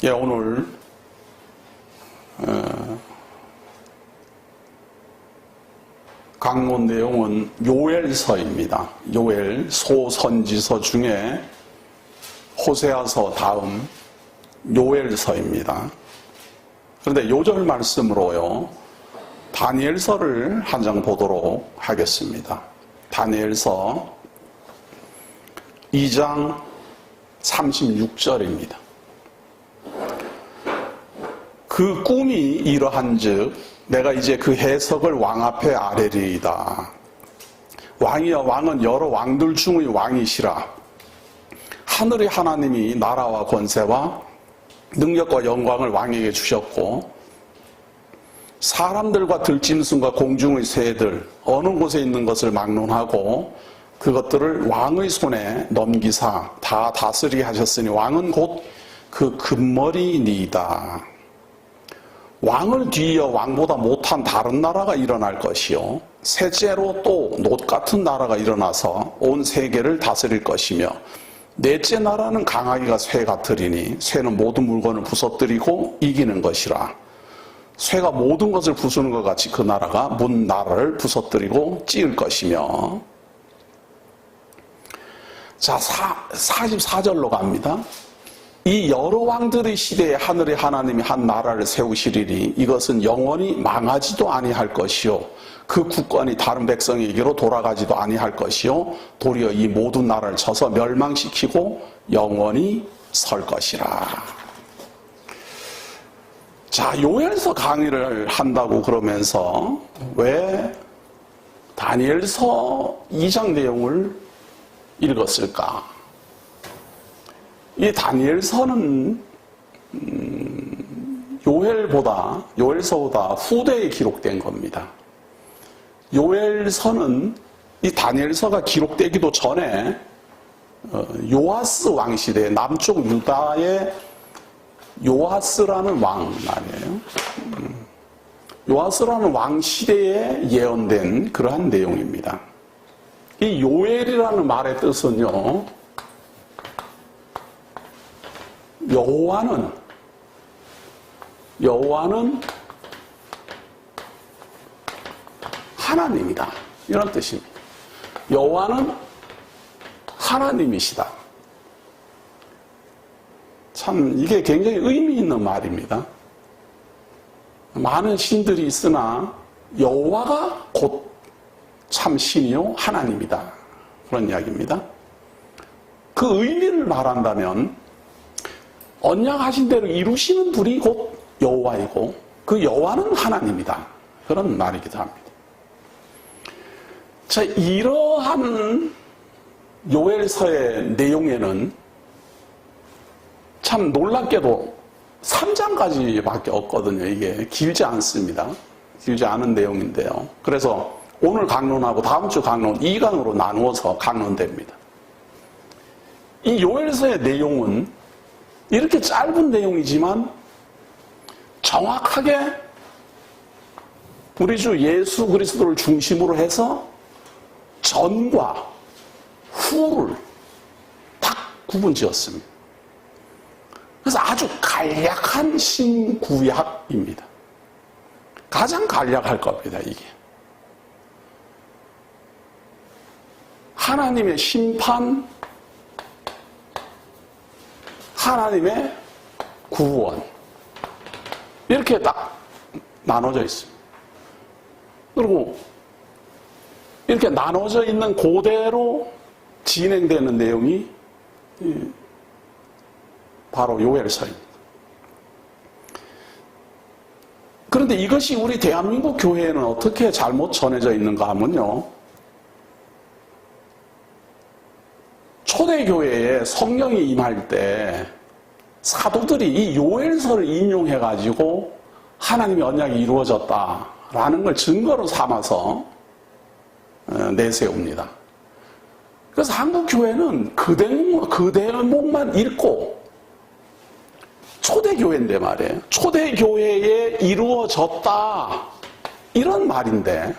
예, 오늘 강론 내용은 요엘서입니다. 요엘 소선지서 중에 호세아서 다음 요엘서입니다. 그런데 요절 말씀으로요, 다니엘서를 한 장 보도록 하겠습니다. 다니엘서 2장 36절입니다. 그 꿈이 이러한즉 내가 이제 그 해석을 왕 앞에 아뢰리이다. 왕이여, 왕은 여러 왕들 중의 왕이시라. 하늘의 하나님이 나라와 권세와 능력과 영광을 왕에게 주셨고, 사람들과 들짐승과 공중의 새들 어느 곳에 있는 것을 막론하고 그것들을 왕의 손에 넘기사 다 다스리 하셨으니 왕은 곧 그 금머리니이다. 왕을 뒤이어 왕보다 못한 다른 나라가 일어날 것이요, 셋째로 또 놋 같은 나라가 일어나서 온 세계를 다스릴 것이며, 넷째 나라는 강하기가 쇠 같으리니 쇠는 모든 물건을 부서뜨리고 이기는 것이라. 쇠가 모든 것을 부수는 것 같이 그 나라가 문 나라를 부서뜨리고 찌을 것이며. 자, 44절로 갑니다. 이 여러 왕들의 시대에 하늘의 하나님이 한 나라를 세우시리니 이것은 영원히 망하지도 아니할 것이요, 그 국권이 다른 백성에게로 돌아가지도 아니할 것이요, 도리어 이 모든 나라를 쳐서 멸망시키고 영원히 설 것이라. 자, 요엘서 강의를 한다고 그러면서 왜 다니엘서 2장 내용을 읽었을까? 이 다니엘서는 요엘서보다 후대에 기록된 겁니다. 요엘서는 이 다니엘서가 기록되기도 전에 요아스 왕 시대, 남쪽 유다의 요아스라는 왕 말이에요. 요아스라는 왕 시대에 예언된 그러한 내용입니다. 이 요엘이라는 말의 뜻은요, 여호와는 하나님이다, 이런 뜻입니다. 여호와는 하나님이시다. 참 이게 굉장히 의미 있는 말입니다. 많은 신들이 있으나 여호와가 곧 참 신이요 하나님이다, 그런 이야기입니다. 그 의미를 말한다면 언약하신 대로 이루시는 분이 곧 여호와이고 그 여호와는 하나님이다, 그런 말이기도 합니다. 자, 이러한 요엘서의 내용에는 참 놀랍게도 3장까지밖에 없거든요. 이게 길지 않습니다. 길지 않은 내용인데요. 그래서 오늘 강론하고 다음 주 강론 2강으로 나누어서 강론됩니다. 이 요엘서의 내용은 이렇게 짧은 내용이지만 정확하게 우리 주 예수 그리스도를 중심으로 해서 전과 후를 딱 구분지었습니다. 그래서 아주 간략한 신구약입니다. 가장 간략할 겁니다, 이게. 하나님의 심판, 하나님의 구원, 이렇게 딱 나눠져 있습니다. 그리고 이렇게 나눠져 있는 그대로 진행되는 내용이 바로 요엘서입니다. 그런데 이것이 우리 대한민국 교회에는 어떻게 잘못 전해져 있는가 하면요, 초대교회에 성령이 임할 때 사도들이 이 요엘서를 인용해가지고 하나님의 언약이 이루어졌다라는 걸 증거로 삼아서 내세웁니다. 그래서 한국 교회는 그 대목만 읽고, 초대교회인데 말이에요, 초대교회에 이루어졌다, 이런 말인데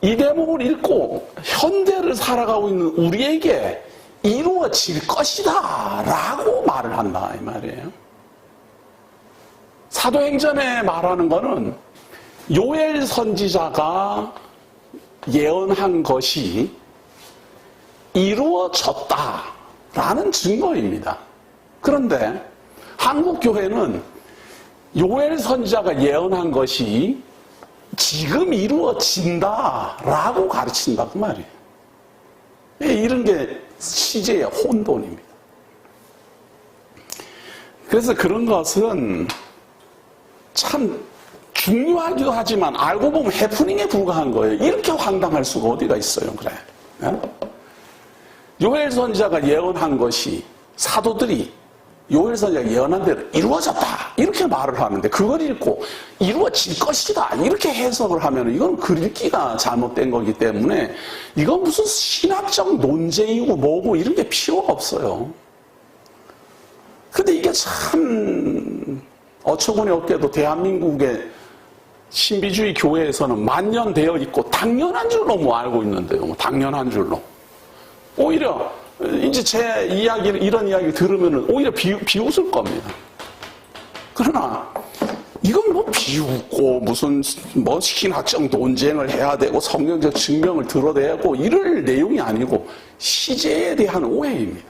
이 대목을 읽고 현대를 살아가고 있는 우리에게 이루어질 것이다 라고 말을 한다, 이 말이에요. 사도행전에 말하는 거는 요엘 선지자가 예언한 것이 이루어졌다라는 증거입니다. 그런데 한국 교회는 요엘 선지자가 예언한 것이 지금 이루어진다라고 가르친다 그 말이에요. 이런 게 시제의 혼돈입니다. 그래서 그런 것은 참 중요하기도 하지만 알고 보면 해프닝에 불과한 거예요. 이렇게 황당할 수가 어디가 있어요. 그래. 요엘 선지자가 예언한 것이 사도들이 요엘 선지자가 예언한 대로 이루어졌다 이렇게 말을 하는데 그걸 읽고 이루어질 것이다 이렇게 해석을 하면 이건 글 읽기가 잘못된 거기 때문에 이건 무슨 신학적 논쟁이고 뭐고 이런 게 필요가 없어요. 근데 이게 참 어처구니 없게도 대한민국의 신비주의 교회에서는 만연되어 있고 당연한 줄로 뭐 알고 있는데요. 뭐 당연한 줄로. 오히려 이제 제 이야기를 이런 이야기 들으면 오히려 비웃을 겁니다. 그러나 이건 뭐 비웃고 무슨 뭐 신학적 논쟁을 해야 되고 성경적 증명을 들어대고 이럴 내용이 아니고 시제에 대한 오해입니다.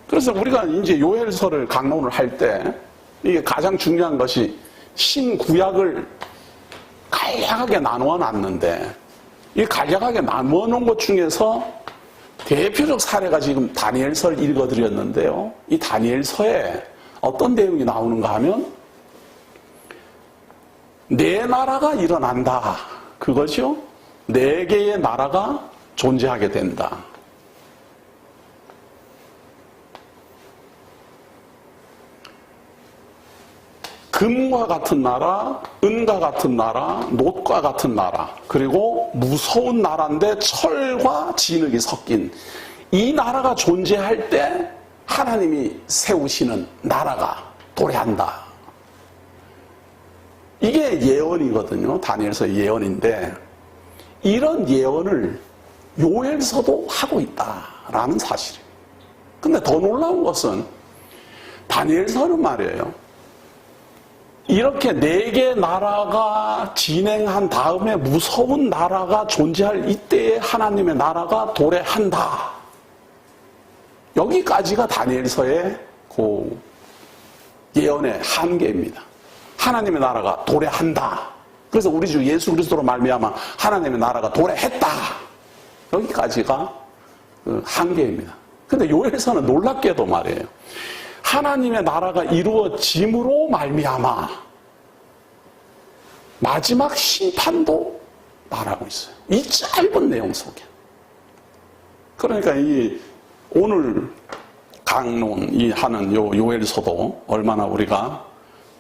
그래서 우리가 이제 요엘서를 강론을 할 때 이게 가장 중요한 것이 신구약을 간략하게 나누어 놨는데 이 간략하게 나누어 놓은 것 중에서 대표적 사례가 지금 다니엘서를 읽어드렸는데요. 이 다니엘서에 어떤 내용이 나오는가 하면 네 나라가 일어난다. 그것이요. 네 개의 나라가 존재하게 된다. 금과 같은 나라, 은과 같은 나라, 놋과 같은 나라, 그리고 무서운 나라인데 철과 진흙이 섞인 이 나라가 존재할 때 하나님이 세우시는 나라가 도래한다. 이게 예언이거든요. 다니엘서 예언인데 이런 예언을 요엘서도 하고 있다라는 사실이에요. 근데 더 놀라운 것은 다니엘서는 말이에요. 이렇게 네 개 나라가 진행한 다음에 무서운 나라가 존재할 이때에 하나님의 나라가 도래한다. 여기까지가 다니엘서의 그 예언의 한계입니다. 하나님의 나라가 도래한다. 그래서 우리 주 예수 그리스도로 말미암아 하나님의 나라가 도래했다. 여기까지가 그 한계입니다. 근데 요엘서는 놀랍게도 말이에요. 하나님의 나라가 이루어짐으로 말미암아 마지막 심판도 말하고 있어요. 이 짧은 내용 속에. 그러니까 이 오늘 강론 하는 요 요엘서도 얼마나 우리가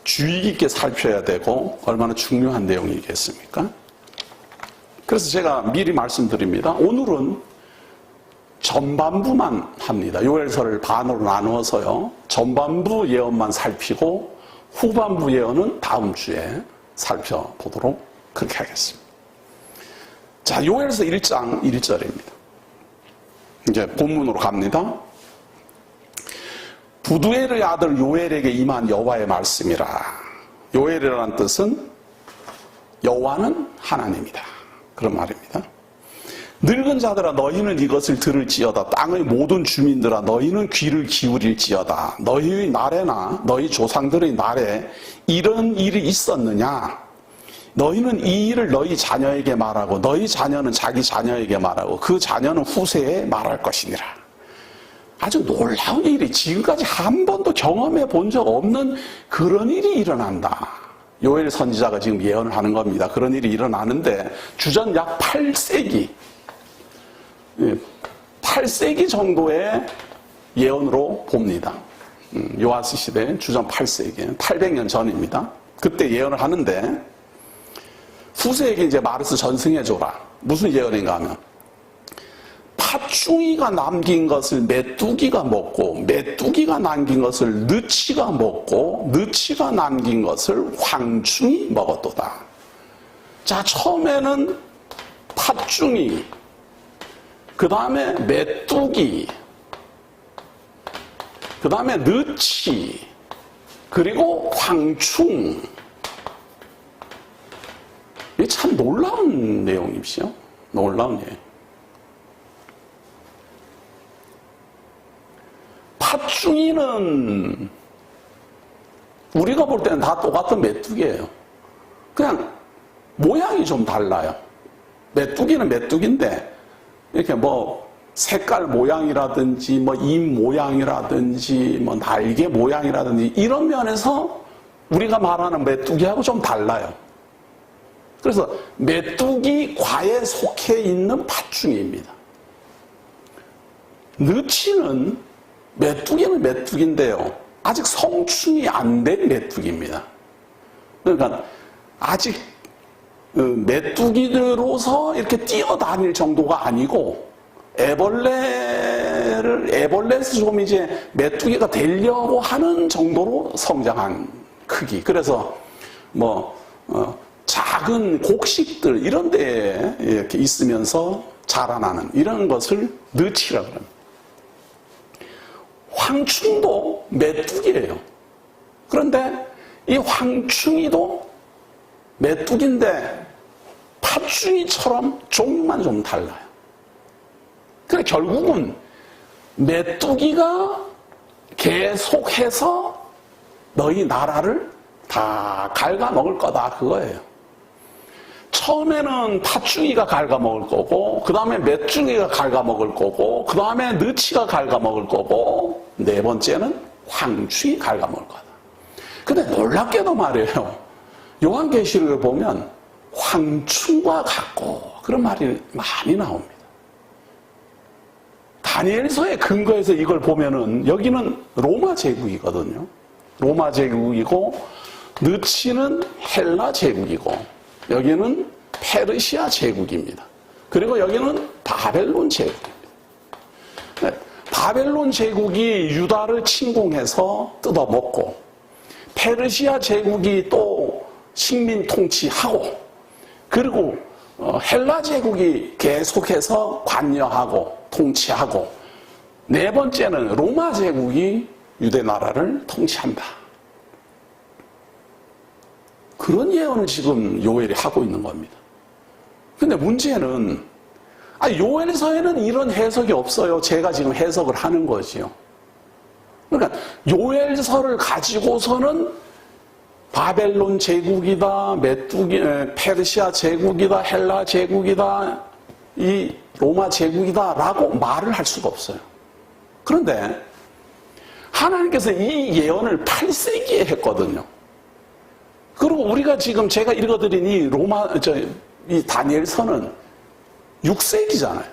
주의 깊게 살펴야 되고 얼마나 중요한 내용이겠습니까? 그래서 제가 미리 말씀드립니다. 오늘은 전반부만 합니다. 요엘서를 반으로 나누어서요. 전반부 예언만 살피고 후반부 예언은 다음 주에 살펴보도록 그렇게 하겠습니다. 자, 요엘서 1장 1절입니다. 이제 본문으로 갑니다. 부두엘의 아들 요엘에게 임한 여호와의 말씀이라. 요엘이라는 뜻은 여호와는 하나님이다. 그런 말입니다. 늙은 자들아 너희는 이것을 들을지어다. 땅의 모든 주민들아 너희는 귀를 기울일지어다. 너희의 날에나 너희 조상들의 날에 이런 일이 있었느냐. 너희는 이 일을 너희 자녀에게 말하고 너희 자녀는 자기 자녀에게 말하고 그 자녀는 후세에 말할 것이니라. 아주 놀라운 일이 지금까지 한 번도 경험해 본 적 없는 그런 일이 일어난다. 요엘 선지자가 지금 예언을 하는 겁니다. 그런 일이 일어나는데 주전 약 8세기 8세기 정도의 예언으로 봅니다. 요아스 시대 주전 8세기 800년 전입니다. 그때 예언을 하는데 후세에게 이제 마르스 전승해줘라. 무슨 예언인가 하면 팥중이가 남긴 것을 메뚜기가 먹고 메뚜기가 남긴 것을 느치가 먹고 느치가 남긴 것을 황충이 먹었도다. 자, 처음에는 팥중이, 그 다음에 메뚜기, 그 다음에 느치, 그리고 황충. 이게 참 놀라운 내용이죠. 놀라운 예요. 팥중이는 우리가 볼 때는 다 똑같은 메뚜기예요. 그냥 모양이 좀 달라요. 메뚜기는 메뚜기인데 이렇게 뭐 색깔 모양이라든지 뭐 입 모양이라든지 뭐 날개 모양이라든지 이런 면에서 우리가 말하는 메뚜기하고 좀 달라요. 그래서 메뚜기 과에 속해 있는 팥중이입니다. 느치는 메뚜기는 메뚜기인데요. 아직 성충이 안 된 메뚜기입니다. 그러니까 아직 메뚜기로서 이렇게 뛰어다닐 정도가 아니고 애벌레에서 좀 이제 메뚜기가 되려고 하는 정도로 성장한 크기. 그래서 작은 곡식들 이런 데에 이렇게 있으면서 자라나는 이런 것을 느치라고 합니다. 황충도 메뚜기예요. 그런데 이 황충이도 메뚜기인데 팥중이처럼 종만 좀 달라요. 그래 결국은 메뚜기가 계속해서 너희 나라를 다 갉아먹을 거다 그거예요. 처음에는 팥중이가 갉아먹을 거고 그 다음에 메뚜기가 갉아먹을 거고 그 다음에 느치가 갉아먹을 거고 네 번째는 황충이 갉아먹을 거다. 근데 놀랍게도 말이에요. 요한계시록을 보면 황충과 같고 그런 말이 많이 나옵니다. 다니엘서의 근거에서 이걸 보면은 여기는 로마 제국이거든요. 로마 제국이고 느치는 헬라 제국이고 여기는 페르시아 제국입니다. 그리고 여기는 바벨론 제국입니다. 바벨론 제국이 유다를 침공해서 뜯어먹고 페르시아 제국이 또 식민 통치하고 그리고 헬라 제국이 계속해서 관여하고 통치하고 네 번째는 로마 제국이 유대 나라를 통치한다. 그런 예언을 지금 요엘이 하고 있는 겁니다. 근데 문제는 요엘서에는 이런 해석이 없어요. 제가 지금 해석을 하는 거지요. 그러니까 요엘서를 가지고서는 바벨론 제국이다, 페르시아 제국이다, 헬라 제국이다, 이 로마 제국이다 라고 말을 할 수가 없어요. 그런데 하나님께서 이 예언을 8세기에 했거든요. 그리고 우리가 지금 제가 읽어드린 이 다니엘서는 6세기잖아요.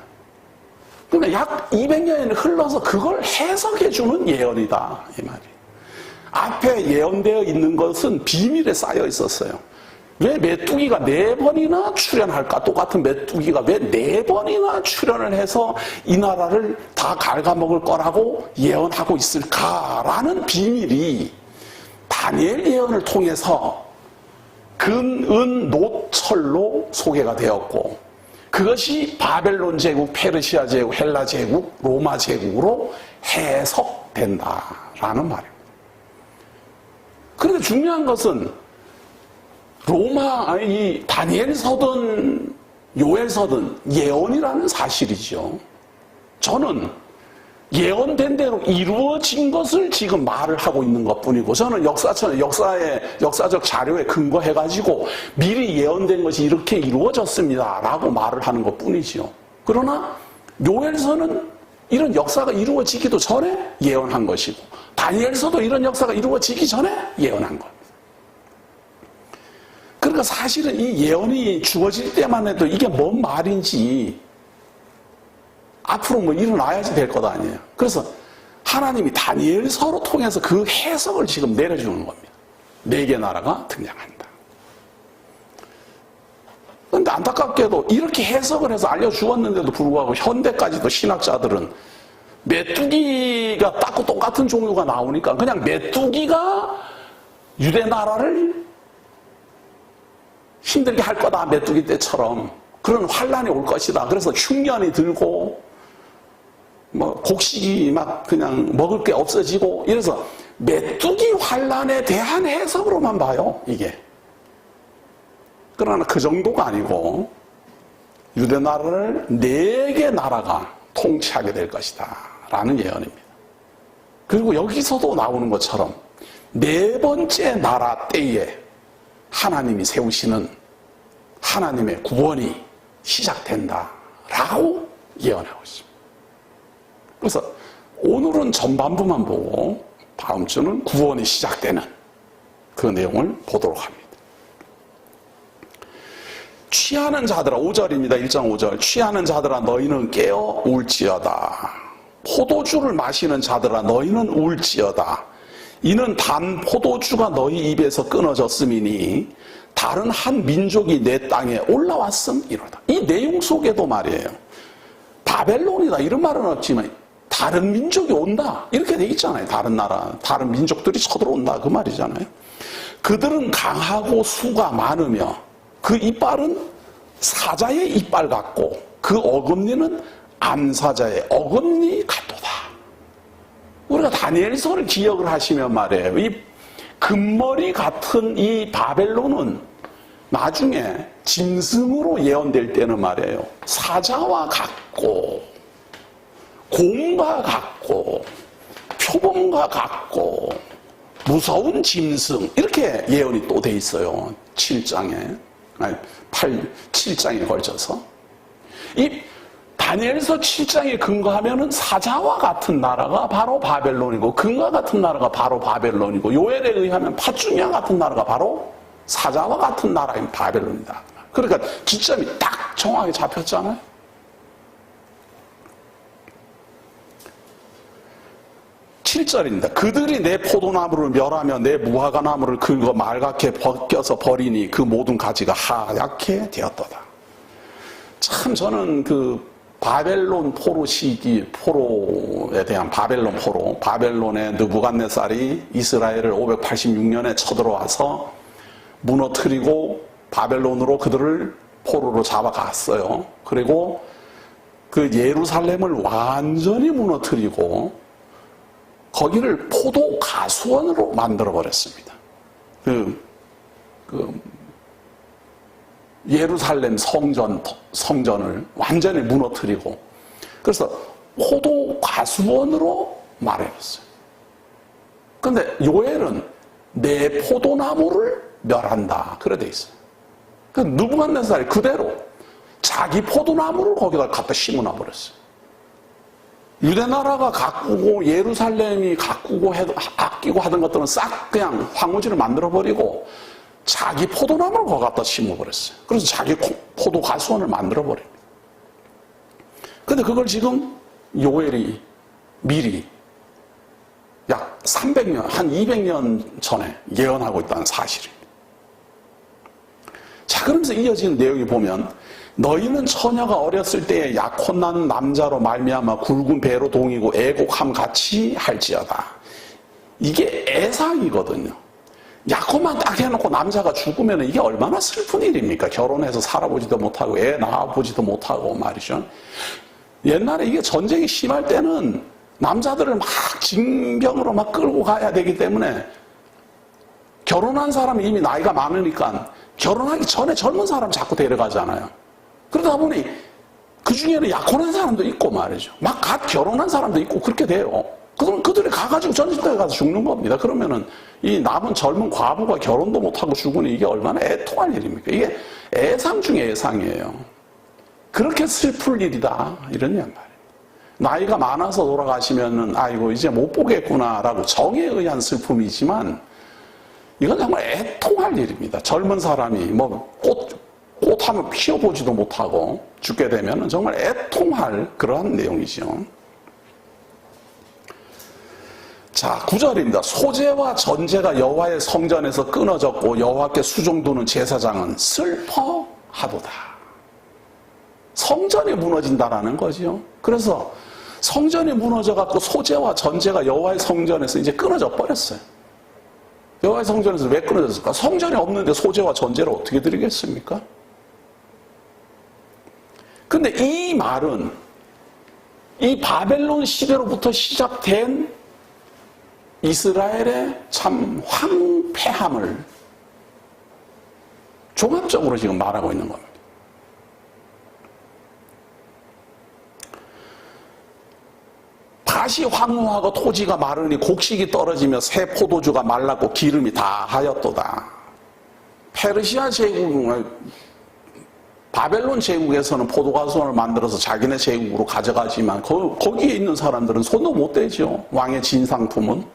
그러니까 약 200년이 흘러서 그걸 해석해주는 예언이다 이 말이에요. 앞에 예언되어 있는 것은 비밀에 쌓여 있었어요. 왜 메뚜기가 4번이나 출현할까? 똑같은 메뚜기가 왜 4번이나 출현을 해서 이 나라를 다 갉아먹을 거라고 예언하고 있을까라는 비밀이 다니엘 예언을 통해서 금, 은, 노철로 소개가 되었고 그것이 바벨론 제국, 페르시아 제국, 헬라 제국, 로마 제국으로 해석된다라는 말입니다. 그런데 중요한 것은 이 다니엘서든 요엘서든 예언이라는 사실이죠. 저는 예언된 대로 이루어진 것을 지금 말을 하고 있는 것뿐이고 저는 역사적 자료에 근거해가지고 미리 예언된 것이 이렇게 이루어졌습니다 라고 말을 하는 것뿐이죠. 그러나 요엘서는 이런 역사가 이루어지기도 전에 예언한 것이고 다니엘서도 이런 역사가 이루어지기 전에 예언한 것. 그러니까 사실은 이 예언이 주어질 때만 해도 이게 뭔 말인지 앞으로 일어나야지 될 것 아니에요. 그래서 하나님이 다니엘서로 통해서 그 해석을 지금 내려주는 겁니다. 4개 나라가 등장한다. 그런데 안타깝게도 이렇게 해석을 해서 알려주었는데도 불구하고 현대까지도 신학자들은 메뚜기가 딱 똑같은 종류가 나오니까 그냥 메뚜기가 유대 나라를 힘들게 할 거다. 메뚜기 때처럼 그런 환란이 올 것이다. 그래서 흉년이 들고 곡식이 막 그냥 먹을 게 없어지고 이래서 메뚜기 환란에 대한 해석으로만 봐요, 이게. 그러나 그 정도가 아니고 유대 나라를 4개 나라가 통치하게 될 것이다 라는 예언입니다. 그리고 여기서도 나오는 것처럼 4번째 나라 때에 하나님이 세우시는 하나님의 구원이 시작된다 라고 예언하고 있습니다. 그래서 오늘은 전반부만 보고 다음 주는 구원이 시작되는 그 내용을 보도록 합니다. 취하는 자들아, 5절입니다. 1장 5절. 취하는 자들아 너희는 깨어 울지어다. 포도주를 마시는 자들아 너희는 울지어다. 이는 단 포도주가 너희 입에서 끊어졌음이니 다른 한 민족이 내 땅에 올라왔음이로다. 이 내용 속에도 말이에요. 바벨론이다 이런 말은 없지만 다른 민족이 온다 이렇게 돼 있잖아요. 다른 나라, 다른 민족들이 쳐들어온다 그 말이잖아요. 그들은 강하고 수가 많으며 그 이빨은 사자의 이빨 같고 그 어금니는 암사자의 어금니 같도다. 우리가 다니엘서를 기억을 하시면 말이에요. 이 금머리 같은 이 바벨론은 나중에 짐승으로 예언될 때는 말이에요. 사자와 같고 곰과 같고 표범과 같고 무서운 짐승 이렇게 예언이 또 돼 있어요. 7장에 7장에 걸쳐서 이 다니엘서 7장에 근거하면은 사자와 같은 나라가 바로 바벨론이고 금과 같은 나라가 바로 바벨론이고 요엘에 의하면 팥중이와 같은 나라가 바로 사자와 같은 나라인 바벨론이다. 그러니까 기점이 딱 정확히 잡혔잖아요. (7절입니다) 그들이 내 포도나무를 멸하며 내 무화과나무를 긁어 말갛게 벗겨서 버리니 그 모든 가지가 하얗게 되었도다. 참 저는 그 바벨론 포로 시기, 포로에 대한 바벨론 포로, 바벨론의 느부갓네살이 이스라엘을 586년에 쳐들어와서 무너뜨리고 바벨론으로 그들을 포로로 잡아갔어요. 그리고 그 예루살렘을 완전히 무너뜨리고 거기를 포도 가수원으로 만들어 버렸습니다. 예루살렘 성전을 완전히 무너뜨리고 그래서 포도 가수원으로 말해봤어요. 그런데 요엘은 내 포도나무를 멸한다 그래 돼 있어요. 그러니까 느부갓네살이 그대로 자기 포도나무를 거기다 갖다 심어놔 버렸어요. 유대나라가 가꾸고 예루살렘이 가꾸고 아끼고 하던 것들은 싹 그냥 황무지를 만들어버리고 자기 포도나무를 거기 갖다 심어버렸어요. 그래서 자기 포도 가수원을 만들어버립니다. 근데 그걸 지금 요엘이 미리 약 300년, 한 200년 전에 예언하고 있다는 사실입니다. 자, 그러면서 이어지는 내용이 보면 너희는 처녀가 어렸을 때에 약혼난 남자로 말미암아 굵은 배로 동이고 애곡함 같이 할지어다. 이게 애상이거든요. 약혼만 딱 해놓고 남자가 죽으면 이게 얼마나 슬픈 일입니까? 결혼해서 살아보지도 못하고 애 낳아보지도 못하고 말이죠. 옛날에 이게 전쟁이 심할 때는 남자들을 막 징병으로 막 끌고 가야 되기 때문에 결혼한 사람이 이미 나이가 많으니까 결혼하기 전에 젊은 사람 자꾸 데려가잖아요. 그러다 보니 그 중에는 약혼한 사람도 있고 말이죠. 막 갓 결혼한 사람도 있고 그렇게 돼요. 그들이 가가지고 전쟁터에 가서 죽는 겁니다. 그러면은 이 남은 젊은 과부가 결혼도 못하고 죽으니 이게 얼마나 애통할 일입니까? 이게 애상 중에 애상이에요. 그렇게 슬플 일이다. 이런 말이에요. 나이가 많아서 돌아가시면은 아이고 이제 못 보겠구나라고 정에 의한 슬픔이지만 이건 정말 애통할 일입니다. 젊은 사람이 뭐 꽃하면 피워보지도 못하고 죽게 되면 정말 애통할 그러한 내용이죠. 자, 9절입니다. 소제와 전제가 여호와의 성전에서 끊어졌고 여호와께 수종두는 제사장은 슬퍼하도다. 성전이 무너진다라는 거죠. 그래서 성전이 무너져갖고 소제와 전제가 여호와의 성전에서 이제 끊어져 버렸어요. 여호와의 성전에서 왜 끊어졌을까? 성전이 없는데 소제와 전제를 어떻게 드리겠습니까? 근데 이 말은 이 바벨론 시대로부터 시작된 이스라엘의 참 황폐함을 종합적으로 지금 말하고 있는 겁니다. 다시 황무하고 토지가 마르니 곡식이 떨어지며 새 포도주가 말랐고 기름이 다 하였도다. 페르시아 제국, 바벨론 제국에서는 포도가손을 만들어서 자기네 제국으로 가져가지만 거기에 있는 사람들은 손도 못 대죠. 왕의 진상품은.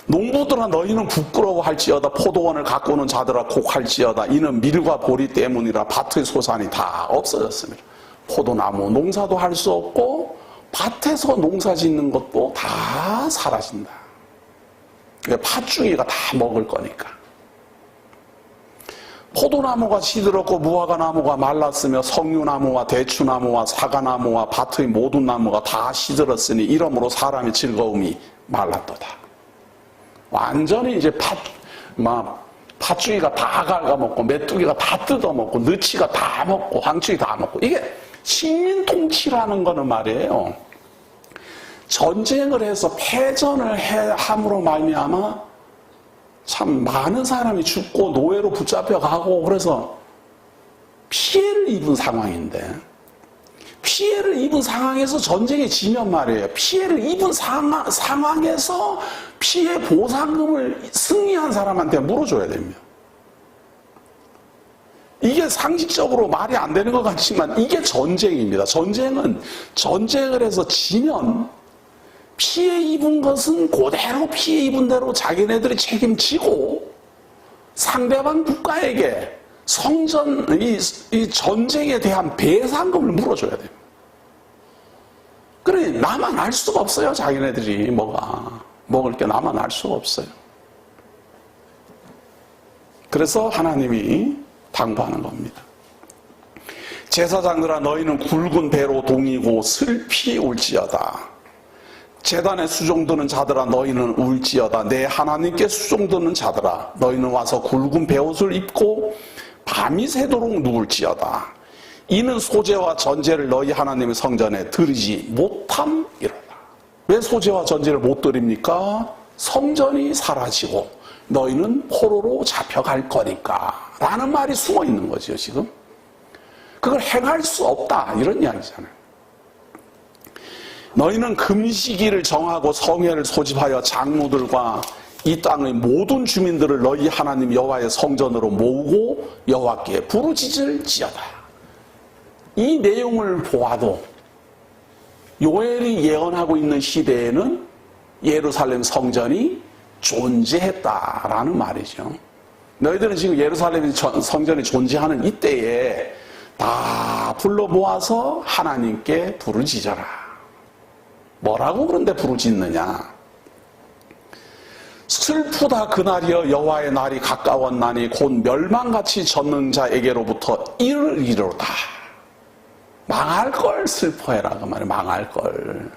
농부들아 너희는 부끄러워할지어다. 포도원을 가꾸는 자들아 곡할지어다. 이는 밀과 보리 때문이라 밭의 소산이 다 없어졌습니다. 포도나무 농사도 할 수 없고 밭에서 농사 짓는 것도 다 사라진다. 팥주기가 다 먹을 거니까. 포도나무가 시들었고 무화과나무가 말랐으며 석류나무와 대추나무와 사과나무와 밭의 모든 나무가 다 시들었으니 이러므로 사람의 즐거움이 말랐도다. 완전히 이제 팥주기가 다 갉아먹고 메뚜기가 다 뜯어먹고 느치가 다 먹고 황충이 다 먹고, 이게 식민 통치라는 거는 말이에요. 전쟁을 해서 패전을 함으로 말미암아 참 많은 사람이 죽고 노예로 붙잡혀가고 그래서 피해를 입은 상황인데, 피해를 입은 상황에서 전쟁에 지면 말이에요. 피해를 입은 상황에서 피해 보상금을 승리한 사람한테 물어줘야 됩니다. 이게 상식적으로 말이 안 되는 것 같지만 이게 전쟁입니다. 전쟁은 전쟁을 해서 지면 피해 입은 것은 그대로 피해 입은 대로 자기네들이 책임지고 상대방 국가에게 이 전쟁에 대한 배상금을 물어줘야 돼요. 그래, 나만 알 수가 없어요. 자기네들이 먹을 게 나만 알 수가 없어요. 그래서 하나님이 당부하는 겁니다. 제사장들아 너희는 굵은 배로 동이고 슬피 울지어다. 제단에 수종드는 자들아 너희는 울지어다. 내 하나님께 수종드는 자들아 너희는 와서 굵은 베옷을 입고 밤이 새도록 누울지어다. 이는 소재와 전제를 너희 하나님의 성전에 드리지 못함이로다. 왜 소재와 전제를 못 드립니까? 성전이 사라지고 너희는 포로로 잡혀갈 거니까 라는 말이 숨어 있는 거죠. 지금 그걸 행할 수 없다 이런 이야기잖아요. 너희는 금시기를 정하고 성회를 소집하여 장로들과 이 땅의 모든 주민들을 너희 하나님 여호와의 성전으로 모으고 여호와께 부르짖을지어다. 이 내용을 보아도 요엘이 예언하고 있는 시대에는 예루살렘 성전이 존재했다라는 말이죠. 너희들은 지금 예루살렘 성전이 존재하는 이때에 다 불러 모아서 하나님께 부르짖어라. 뭐라고 그런데 부르짖느냐? 슬프다 그날이여 여호와의 날이 가까웠나니 곧 멸망같이 젖는 자에게로부터 이르리로다. 망할 걸 슬퍼해라 그 말이에요. 망할 걸.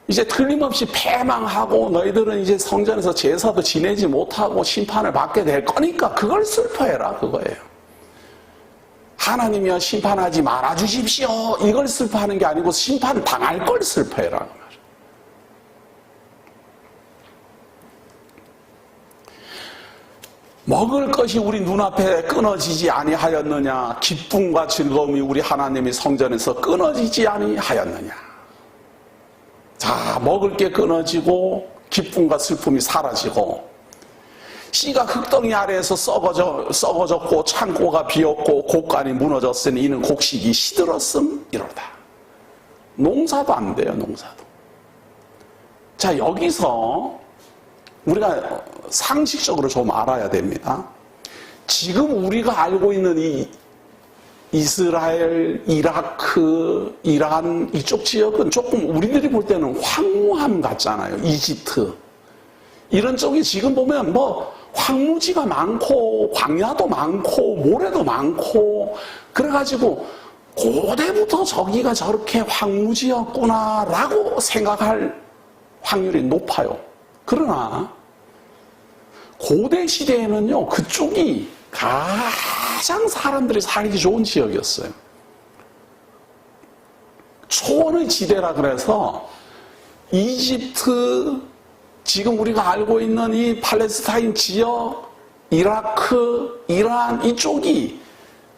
이제 틀림없이 패망하고 너희들은 이제 성전에서 제사도 지내지 못하고 심판을 받게 될 거니까 그걸 슬퍼해라 그거예요. 하나님이여 심판하지 말아 주십시오. 이걸 슬퍼하는 게 아니고 심판 당할 걸 슬퍼해라 그 말이에요. 먹을 것이 우리 눈앞에 끊어지지 아니하였느냐? 기쁨과 즐거움이 우리 하나님의 성전에서 끊어지지 아니하였느냐? 자, 먹을 게 끊어지고 기쁨과 슬픔이 사라지고 씨가 흙덩이 아래에서 썩어졌고 창고가 비었고 곡간이 무너졌으니 이는 곡식이 시들었음이로다. 농사도 안 돼요. 농사도. 자, 여기서 우리가 상식적으로 좀 알아야 됩니다. 지금 우리가 알고 있는 이 이스라엘, 이라크, 이란 이쪽 지역은 조금 우리들이 볼 때는 황무함 같잖아요. 이집트. 이런 쪽이 지금 보면 황무지가 많고 광야도 많고 모래도 많고 그래가지고 고대부터 저기가 저렇게 황무지였구나라고 생각할 확률이 높아요. 그러나 고대 시대에는요, 그쪽이 가장 사람들이 살기 좋은 지역이었어요. 초원의 지대라 그래서 이집트, 지금 우리가 알고 있는 이 팔레스타인 지역, 이라크, 이란 이쪽이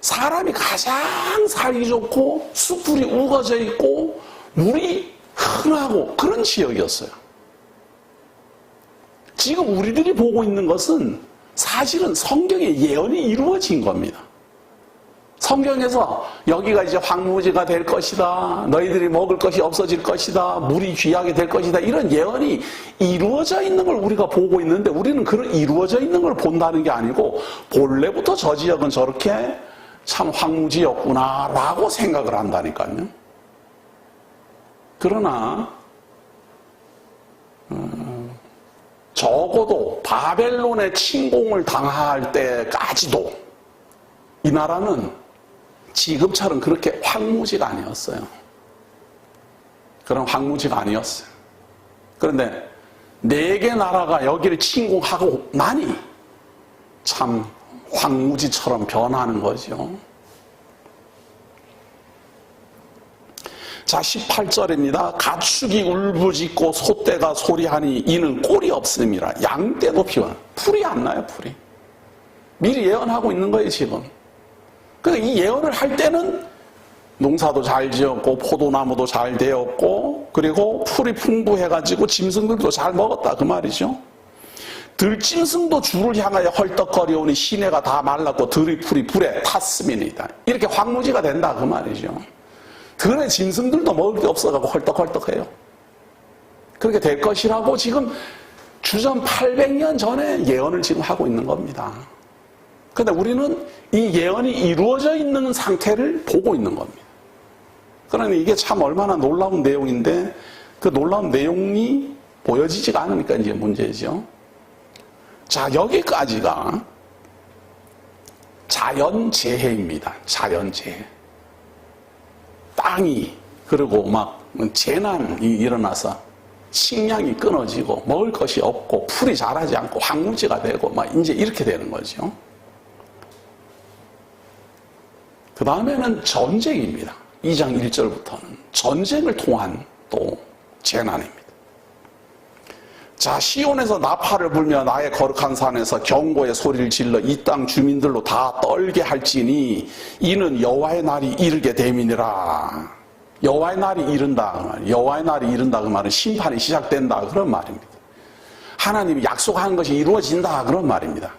사람이 가장 살기 좋고 숲풀이 우거져 있고 물이 흔하고 그런 지역이었어요. 지금 우리들이 보고 있는 것은 사실은 성경의 예언이 이루어진 겁니다. 성경에서 여기가 이제 황무지가 될 것이다. 너희들이 먹을 것이 없어질 것이다. 물이 귀하게 될 것이다. 이런 예언이 이루어져 있는 걸 우리가 보고 있는데 우리는 그런 이루어져 있는 걸 본다는 게 아니고 본래부터 저 지역은 저렇게 참 황무지였구나 라고 생각을 한다니까요. 그러나 적어도 바벨론의 침공을 당할 때까지도 이 나라는 지금처럼 그렇게 황무지가 아니었어요. 그런 황무지가 아니었어요. 그런데 4개 나라가 여기를 침공하고 나니 참 황무지처럼 변하는 거죠. 자, 18절입니다. 가축이 울부짖고 소떼가 소리하니 이는 꼴이 없음이라. 양떼도 피워. 풀이 안 나요, 풀이. 미리 예언하고 있는 거예요, 지금. 그러니까 이 예언을 할 때는 농사도 잘 지었고 포도나무도 잘 되었고 그리고 풀이 풍부해가지고 짐승들도 잘 먹었다 그 말이죠. 들짐승도 주를 향하여 헐떡거리오니 시내가 다 말랐고 들의 풀이 불에 탔음이니이다. 이렇게 황무지가 된다 그 말이죠. 들의 짐승들도 먹을 게 없어가지고 헐떡헐떡해요. 그렇게 될 것이라고 지금 주전 800년 전에 예언을 지금 하고 있는 겁니다. 그런데 우리는 이 예언이 이루어져 있는 상태를 보고 있는 겁니다. 그러니 이게 참 얼마나 놀라운 내용인데 그 놀라운 내용이 보여지지가 않으니까 이제 문제죠. 자, 여기까지가 자연재해입니다. 자연재해. 땅이 그리고 막 재난이 일어나서 식량이 끊어지고 먹을 것이 없고 풀이 자라지 않고 황무지가 되고 막 이제 이렇게 되는 거죠. 그 다음에는 전쟁입니다. 2장 1절부터는 전쟁을 통한 또 재난입니다. 자, 시온에서 나팔을 불며 나의 거룩한 산에서 경고의 소리를 질러 이 땅 주민들로 다 떨게 할지니 이는 여호와의 날이 이르게 됨이니라. 여호와의 날이 이른다. 여호와의 날이 이른다 그 말은 심판이 시작된다 그런 말입니다. 하나님이 약속한 것이 이루어진다 그런 말입니다.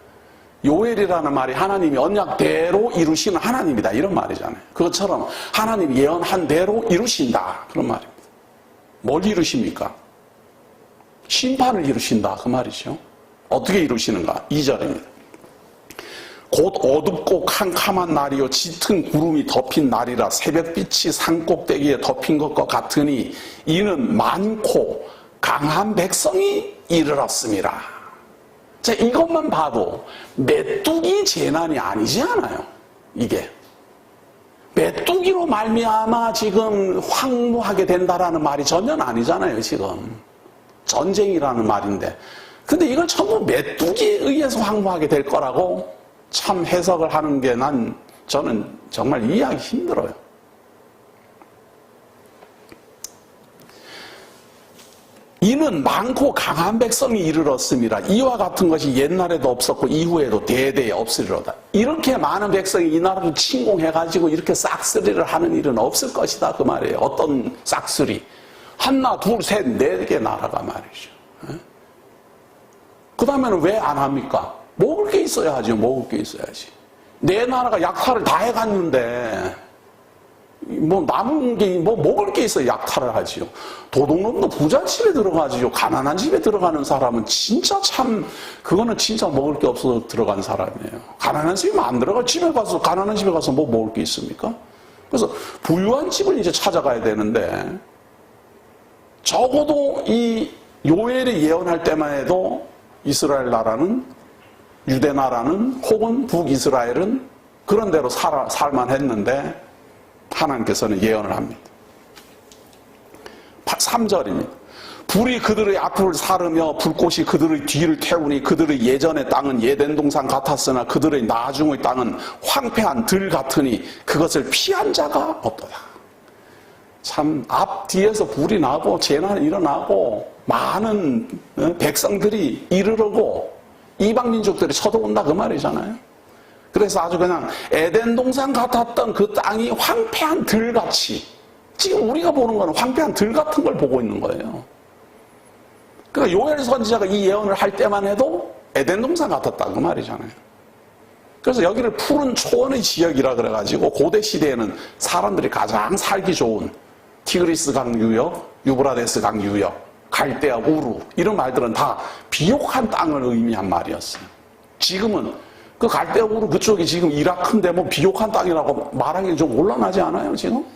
요엘이라는 말이 하나님이 언약대로 이루시는 하나님이다 이런 말이잖아요. 그것처럼 하나님이 예언한 대로 이루신다 그런 말입니다. 뭘 이루십니까? 심판을 이루신다 그 말이죠. 어떻게 이루시는가? 2절입니다. 곧 어둡고 캄캄한 날이요 짙은 구름이 덮인 날이라 새벽빛이 산꼭대기에 덮인 것과 같으니 이는 많고 강한 백성이 이르렀음이라. 자, 이것만 봐도 메뚜기 재난이 아니지 않아요. 이게 메뚜기로 말미암아 지금 황무하게 된다라는 말이 전혀 아니잖아요. 지금 전쟁이라는 말인데, 근데 이걸 전부 메뚜기에 의해서 황무하게 될 거라고 참 해석을 하는 게 저는 정말 이해하기 힘들어요. 이는 많고 강한 백성이 이르렀음이라. 이와 같은 것이 옛날에도 없었고 이후에도 대대에 없으리로다. 이렇게 많은 백성이 이 나라를 침공해가지고 이렇게 싹쓸이를 하는 일은 없을 것이다 그 말이에요. 어떤 싹쓸이? 하나, 둘, 셋, 4개 나라가 말이죠. 그 다음에는 왜 안 합니까? 먹을 게 있어야 하죠. 먹을 게 있어야지. 4나라가 약탈을 다 해갔는데 뭐 남은 게 뭐 먹을 게 있어야 약탈을 하지요. 도둑놈도 부자 집에 들어가지요. 가난한 집에 들어가는 사람은 진짜 참 그거는 진짜 먹을 게 없어서 들어간 사람이에요. 가난한 집에 안 들어가. 집에 가서 가난한 집에 가서 뭐 먹을 게 있습니까? 그래서 부유한 집을 이제 찾아가야 되는데 적어도 이 요엘이 예언할 때만 해도 이스라엘 나라는 유대 나라는 혹은 북이스라엘은 그런 대로 살만 했는데 하나님께서는 예언을 합니다. 3절입니다. 불이 그들의 앞을 사르며 불꽃이 그들의 뒤를 태우니 그들의 예전의 땅은 예덴 동산 같았으나 그들의 나중의 땅은 황폐한 들 같으니 그것을 피한 자가 없도다. 참 앞뒤에서 불이 나고 재난이 일어나고 많은 백성들이 이르르고 이방 민족들이 쳐들어온다 그 말이잖아요. 그래서 아주 그냥 에덴 동산 같았던 그 땅이 황폐한 들같이, 지금 우리가 보는 거는 황폐한 들 같은 걸 보고 있는 거예요. 그러니까 요엘 선지자가 이 예언을 할 때만 해도 에덴 동산 같았다 그 말이잖아요. 그래서 여기를 푸른 초원의 지역이라 그래가지고 고대 시대에는 사람들이 가장 살기 좋은 티그리스 강 유역, 유브라데스 강 유역, 갈대아, 우루 이런 말들은 다 비옥한 땅을 의미한 말이었어요. 지금은 그 갈대아, 우루 그쪽이 지금 이라크인데 뭐 비옥한 땅이라고 말하기 좀 곤란하지 않아요 지금?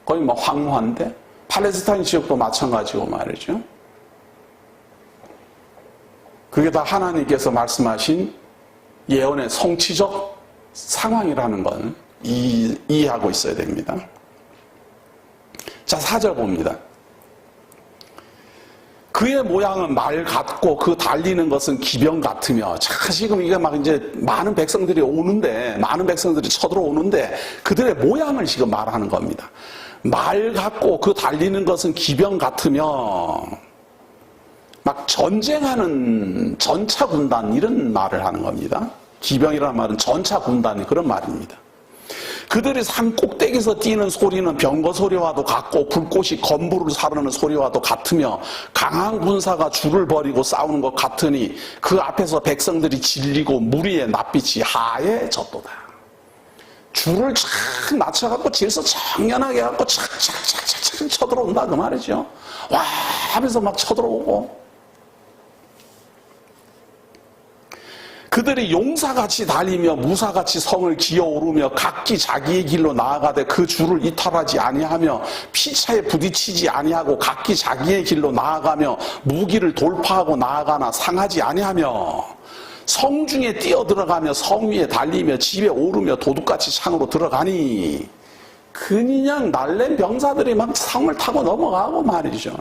거의 뭐 황무한데 팔레스타인 지역도 마찬가지고 말이죠. 그게 다 하나님께서 말씀하신 예언의 성취적 상황이라는 걸 이해하고 있어야 됩니다. 자, 4절 봅니다. 그의 모양은 말 같고 그 달리는 것은 기병 같으며. 자, 지금 이게 막 이제 많은 백성들이 오는데, 많은 백성들이 쳐들어오는데 그들의 모양을 지금 말하는 겁니다. 말 같고 그 달리는 것은 기병 같으며, 막 전쟁하는 전차 군단 이런 말을 하는 겁니다. 기병이라는 말은 전차 군단 그런 말입니다. 그들이 산 꼭대기에서 뛰는 소리는 병거 소리와도 같고 불꽃이 건불을 사르는 소리와도 같으며 강한 군사가 줄을 벌이고 싸우는 것 같으니 그 앞에서 백성들이 질리고 무리의 낯빛이 하얘졌도다. 줄을 착 맞춰갖고 질서 정연하게 해갖고 착착착착 쳐들어온다 그 말이죠. 와 하면서 막 쳐들어오고, 그들이 용사같이 달리며 무사같이 성을 기어오르며 각기 자기의 길로 나아가되 그 줄을 이탈하지 아니하며 피차에 부딪히지 아니하고 각기 자기의 길로 나아가며 무기를 돌파하고 나아가나 상하지 아니하며 성 중에 뛰어들어가며 성 위에 달리며 집에 오르며 도둑같이 창으로 들어가니, 그냥 날랜 병사들이 막 성을 타고 넘어가고 말이죠.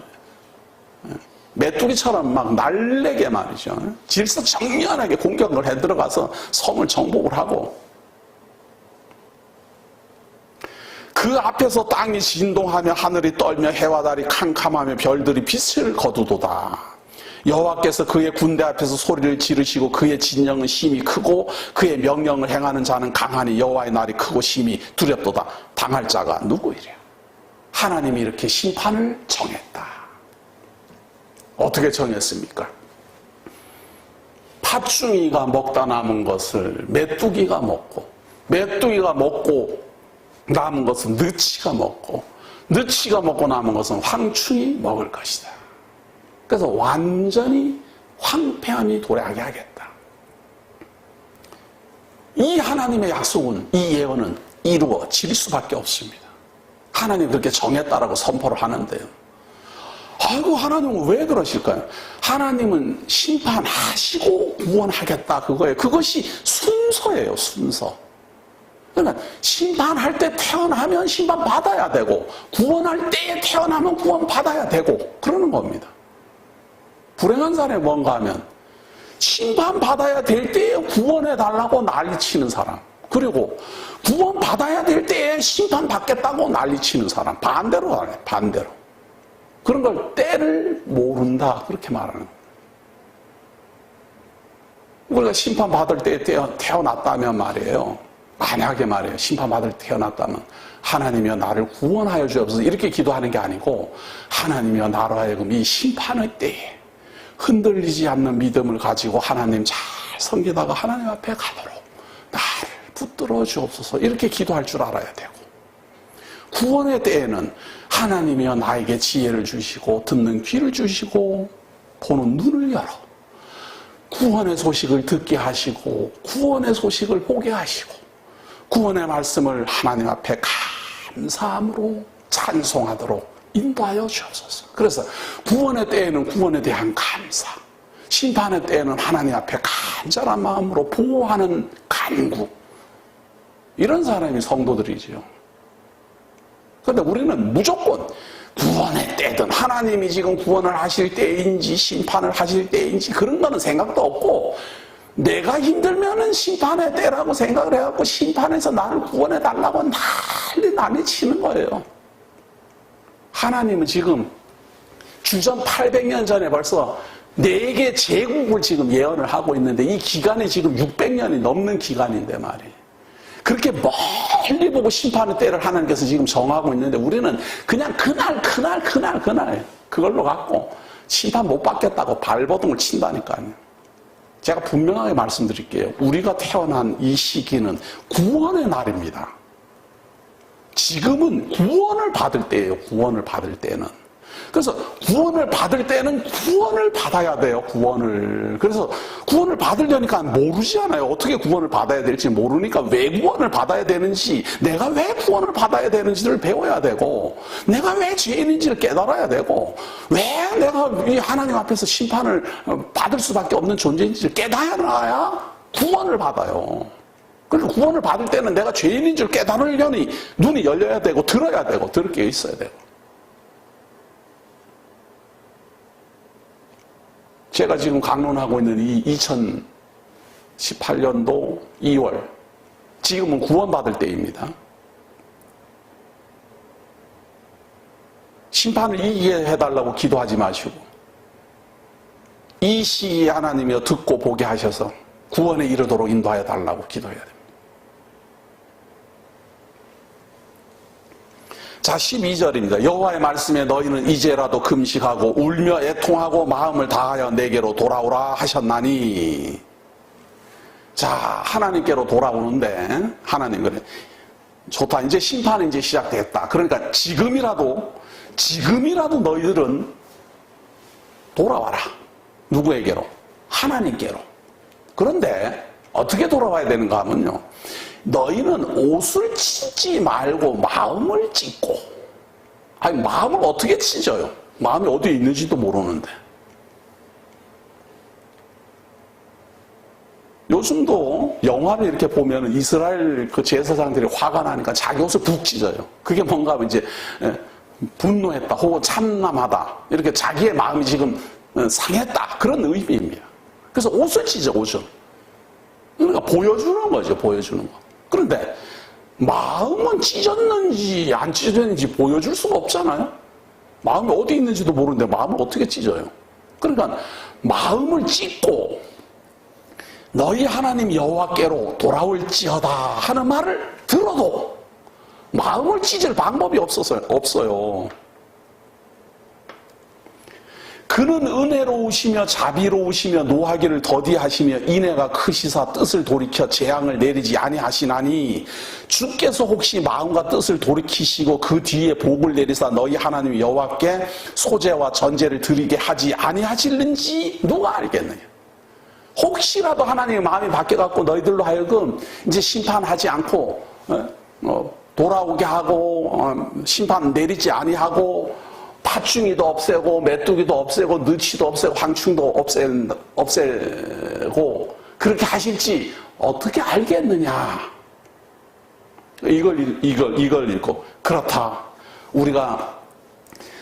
메뚜기처럼 막 날래게 말이죠. 질서 정연하게 공격을 해 들어가서 성을 정복을 하고, 그 앞에서 땅이 진동하며 하늘이 떨며 해와 달이 캄캄하며 별들이 빛을 거두도다. 여호와께서 그의 군대 앞에서 소리를 지르시고 그의 진영은 심히 크고 그의 명령을 행하는 자는 강하니 여호와의 날이 크고 심히 두렵도다. 당할 자가 누구이랴. 하나님이 이렇게 심판을 정했다. 어떻게 정했습니까? 팥중이가 먹다 남은 것을 메뚜기가 먹고, 메뚜기가 먹고 남은 것은 느치가 먹고, 느치가 먹고 남은 것은 황충이 먹을 것이다. 그래서 완전히 황폐함이 도래하게 하겠다. 이 하나님의 약속은, 이 예언은 이루어질 수밖에 없습니다. 하나님 그렇게 정했다라고 선포를 하는데요. 아이고, 하나님은 왜 그러실까요? 하나님은 심판하시고 구원하겠다 그거예요. 그것이 순서예요, 순서. 그러니까 심판할 때 태어나면 심판받아야 되고 구원할 때에 태어나면 구원받아야 되고 그러는 겁니다. 불행한 사람이 뭔가 하면 심판받아야 될 때에 구원해달라고 난리치는 사람, 그리고 구원받아야 될 때에 심판받겠다고 난리치는 사람, 반대로 하네, 반대로. 그런 걸 때를 모른다 그렇게 말하는 거예요. 우리가 심판받을 때에 태어났다면 말이에요, 만약에 말이에요 심판받을 때 태어났다면 하나님이여 나를 구원하여 주옵소서 이렇게 기도하는 게 아니고, 하나님이여 나로 하여금 이 심판의 때에 흔들리지 않는 믿음을 가지고 하나님 잘 섬기다가 하나님 앞에 가도록 나를 붙들어 주옵소서 이렇게 기도할 줄 알아야 되고, 구원의 때에는 하나님이여 나에게 지혜를 주시고 듣는 귀를 주시고 보는 눈을 열어 구원의 소식을 듣게 하시고 구원의 소식을 보게 하시고 구원의 말씀을 하나님 앞에 감사함으로 찬송하도록 인도하여 주옵소서. 그래서 구원의 때에는 구원에 대한 감사, 심판의 때에는 하나님 앞에 간절한 마음으로 보호하는 간구, 이런 사람이 성도들이지요. 그런데 우리는 무조건 구원의 때든 하나님이 지금 구원을 하실 때인지 심판을 하실 때인지 그런 거는 생각도 없고, 내가 힘들면은 심판의 때라고 생각을 해갖고 심판에서 나를 구원해 달라고 난리 치는 거예요. 하나님은 지금 주전 800년 전에 벌써 4개 제국을 지금 예언을 하고 있는데 이 기간이 지금 600년이 넘는 기간인데 말이에요. 그렇게 멀리 보고 심판의 때를 하나님께서 지금 정하고 있는데 우리는 그냥 그날 그걸로 갖고 심판 못 받겠다고 발버둥을 친다니까요. 제가 분명하게 말씀드릴게요. 우리가 태어난 이 시기는 구원의 날입니다. 지금은 구원을 받을 때예요. 구원을 받을 때는. 그래서 구원을 받을 때는 구원을 받아야 돼요. 구원을. 그래서 구원을 받으려니까 모르잖아요. 어떻게 구원을 받아야 될지 모르니까 왜 구원을 받아야 되는지, 내가 왜 구원을 받아야 되는지를 배워야 되고, 내가 왜 죄인인지를 깨달아야 되고, 왜 내가 이 하나님 앞에서 심판을 받을 수밖에 없는 존재인지를 깨달아야 구원을 받아요. 그러니까 구원을 받을 때는 내가 죄인인지를 깨달으려니 눈이 열려야 되고 들어야 되고 들을 게 있어야 되고. 제가 지금 강론하고 있는 이 2018년도 2월, 지금은 구원받을 때입니다. 심판을 이기게 해달라고 기도하지 마시고 이 시기에 하나님이여 듣고 보게 하셔서 구원에 이르도록 인도하여 달라고 기도해야 됩니다. 자, 12절입니다. 여호와의 말씀에 너희는 이제라도 금식하고 울며 애통하고 마음을 다하여 내게로 돌아오라 하셨나니. 자, 하나님께로 돌아오는데 하나님 그래, 좋다, 이제 심판이 이제 시작됐다. 그러니까 지금이라도 너희들은 돌아와라. 누구에게로? 하나님께로. 그런데 어떻게 돌아와야 되는가 하면요, 너희는 옷을 찢지 말고 마음을 찢고. 아니, 마음을 어떻게 찢어요? 마음이 어디에 있는지도 모르는데. 요즘도 영화를 이렇게 보면 이스라엘 그 제사장들이 화가 나니까 자기 옷을 푹 찢어요. 그게 뭔가 하면 이제 분노했다 혹은 참남하다, 이렇게 자기의 마음이 지금 상했다, 그런 의미입니다. 그래서 옷을 찢어, 옷을. 그러니까 보여주는 거죠, 보여주는 거. 그런데 마음은 찢었는지 안 찢었는지 보여줄 수가 없잖아요. 마음이 어디 있는지도 모르는데 마음을 어떻게 찢어요? 그러니까 마음을 찢고 너희 하나님 여호와께로 돌아올지어다 하는 말을 들어도 마음을 찢을 방법이 없어요. 그는 은혜로우시며 자비로우시며 노하기를 더디하시며 인애가 크시사 뜻을 돌이켜 재앙을 내리지 아니하시나니, 주께서 혹시 마음과 뜻을 돌이키시고 그 뒤에 복을 내리사 너희 하나님 여호와께 소제와 전제를 드리게 하지 아니하실는지 누가 알겠느냐. 혹시라도 하나님의 마음이 바뀌어갖고 너희들로 하여금 이제 심판하지 않고 돌아오게 하고 심판 내리지 아니하고 팥중이도 없애고 메뚜기도 없애고 느치도 없애고 황충도 없애고 그렇게 하실지 어떻게 알겠느냐. 이걸 읽고, 그렇다, 우리가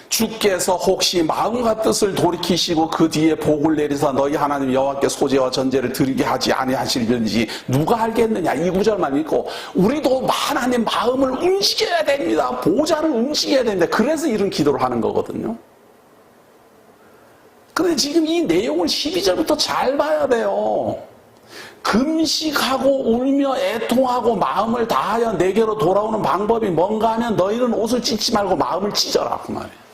주께서 혹시 마음과 뜻을 돌이키시고 그 뒤에 복을 내리사 너희 하나님 여호와께 소제와 전제를 드리게 하지 아니하실는지 누가 알겠느냐. 이 구절만 읽고 우리도 하나님 마음을 움직여야 됩니다. 보좌를 움직여야 됩니다. 그래서 이런 기도를 하는 거거든요. 그런데 지금 이 내용을 12절부터 잘 봐야 돼요. 금식하고 울며 애통하고 마음을 다하여 내게로 돌아오는 방법이 뭔가 하면 너희는 옷을 찢지 말고 마음을 찢어라, 그 말이에요.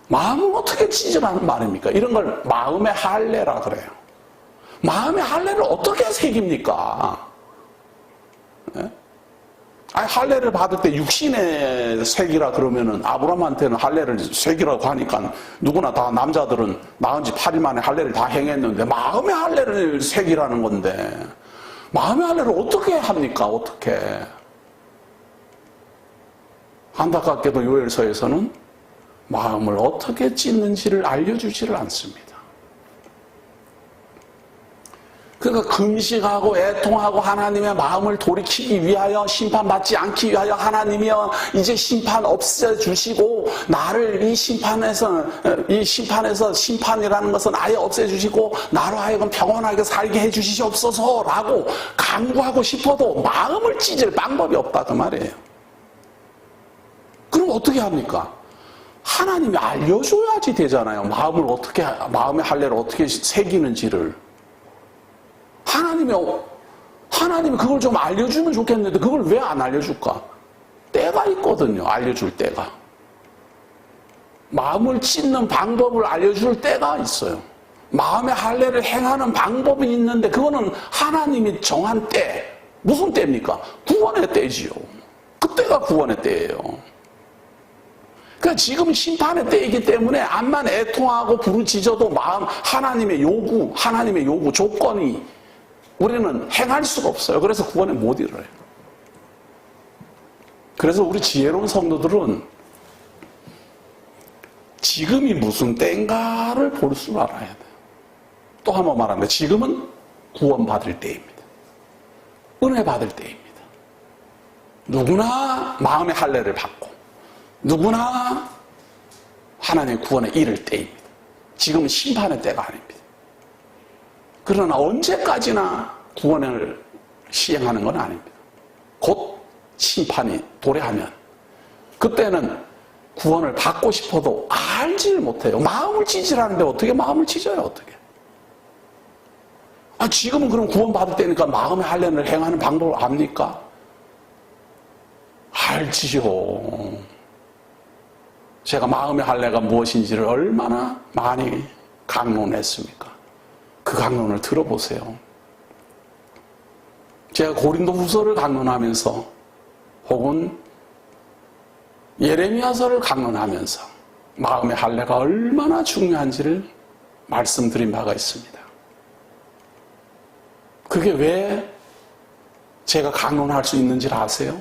마음을 어떻게 찢으라는 말입니까? 이런 걸 마음의 할례라 그래요. 마음의 할례를 어떻게 새깁니까? 네? 아니, 할례를 받을 때 육신의 색이라 그러면은 아브라함한테는 할례를 색이라고 하니까 누구나 다, 남자들은 낳은 지 8일 만에 할례를 다 행했는데 마음의 할례를 색이라는 건데 마음의 할례를 어떻게 합니까? 어떻게? 안타깝게도 요엘서에서는 마음을 어떻게 찢는지를 알려주지를 않습니다. 그러니까 금식하고 애통하고 하나님의 마음을 돌이키기 위하여, 심판받지 않기 위하여 하나님이여 이제 심판 없애주시고 나를 이 심판에서 심판이라는 것은 아예 없애주시고 나로 하여금 평온하게 살게 해주시옵소서라고 간구하고 싶어도 마음을 찢을 방법이 없다, 그 말이에요. 그럼 어떻게 합니까? 하나님이 알려줘야지 되잖아요. 마음의 할례를 어떻게 새기는지를. 하나님이 그걸 좀 알려주면 좋겠는데 그걸 왜 안 알려줄까? 때가 있거든요. 알려줄 때가. 마음을 찢는 방법을 알려줄 때가 있어요. 마음의 할례를 행하는 방법이 있는데 그거는 하나님이 정한 때. 무슨 때입니까? 구원의 때지요. 그때가 구원의 때예요. 그러니까 지금 심판의 때이기 때문에 암만 애통하고 부르짖어도 하나님의 요구, 조건이 우리는 행할 수가 없어요. 그래서 구원에 못 이르러요. 그래서 우리 지혜로운 성도들은 지금이 무슨 때인가를 볼 줄 알아야 돼요. 또 한 번 말합니다. 지금은 구원받을 때입니다. 은혜 받을 때입니다. 누구나 마음의 할례를 받고 누구나 하나님의 구원에 이를 때입니다. 지금은 심판의 때가 아닙니다. 그러나 언제까지나 구원을 시행하는 건 아닙니다. 곧 심판이 도래하면 그때는 구원을 받고 싶어도 알지를 못해요. 마음을 찢으라는데 어떻게 마음을 찢어요? 어떻게? 지금은 그럼 구원받을 때니까 마음의 할례를 행하는 방법을 압니까? 알지요. 제가 마음의 할례가 무엇인지를 얼마나 많이 강론했습니까? 그 강론을 들어보세요. 제가 고린도후서를 강론하면서 혹은 예레미야서를 강론하면서 마음의 할례가 얼마나 중요한지를 말씀드린 바가 있습니다. 그게 왜 제가 강론할 수 있는지를 아세요?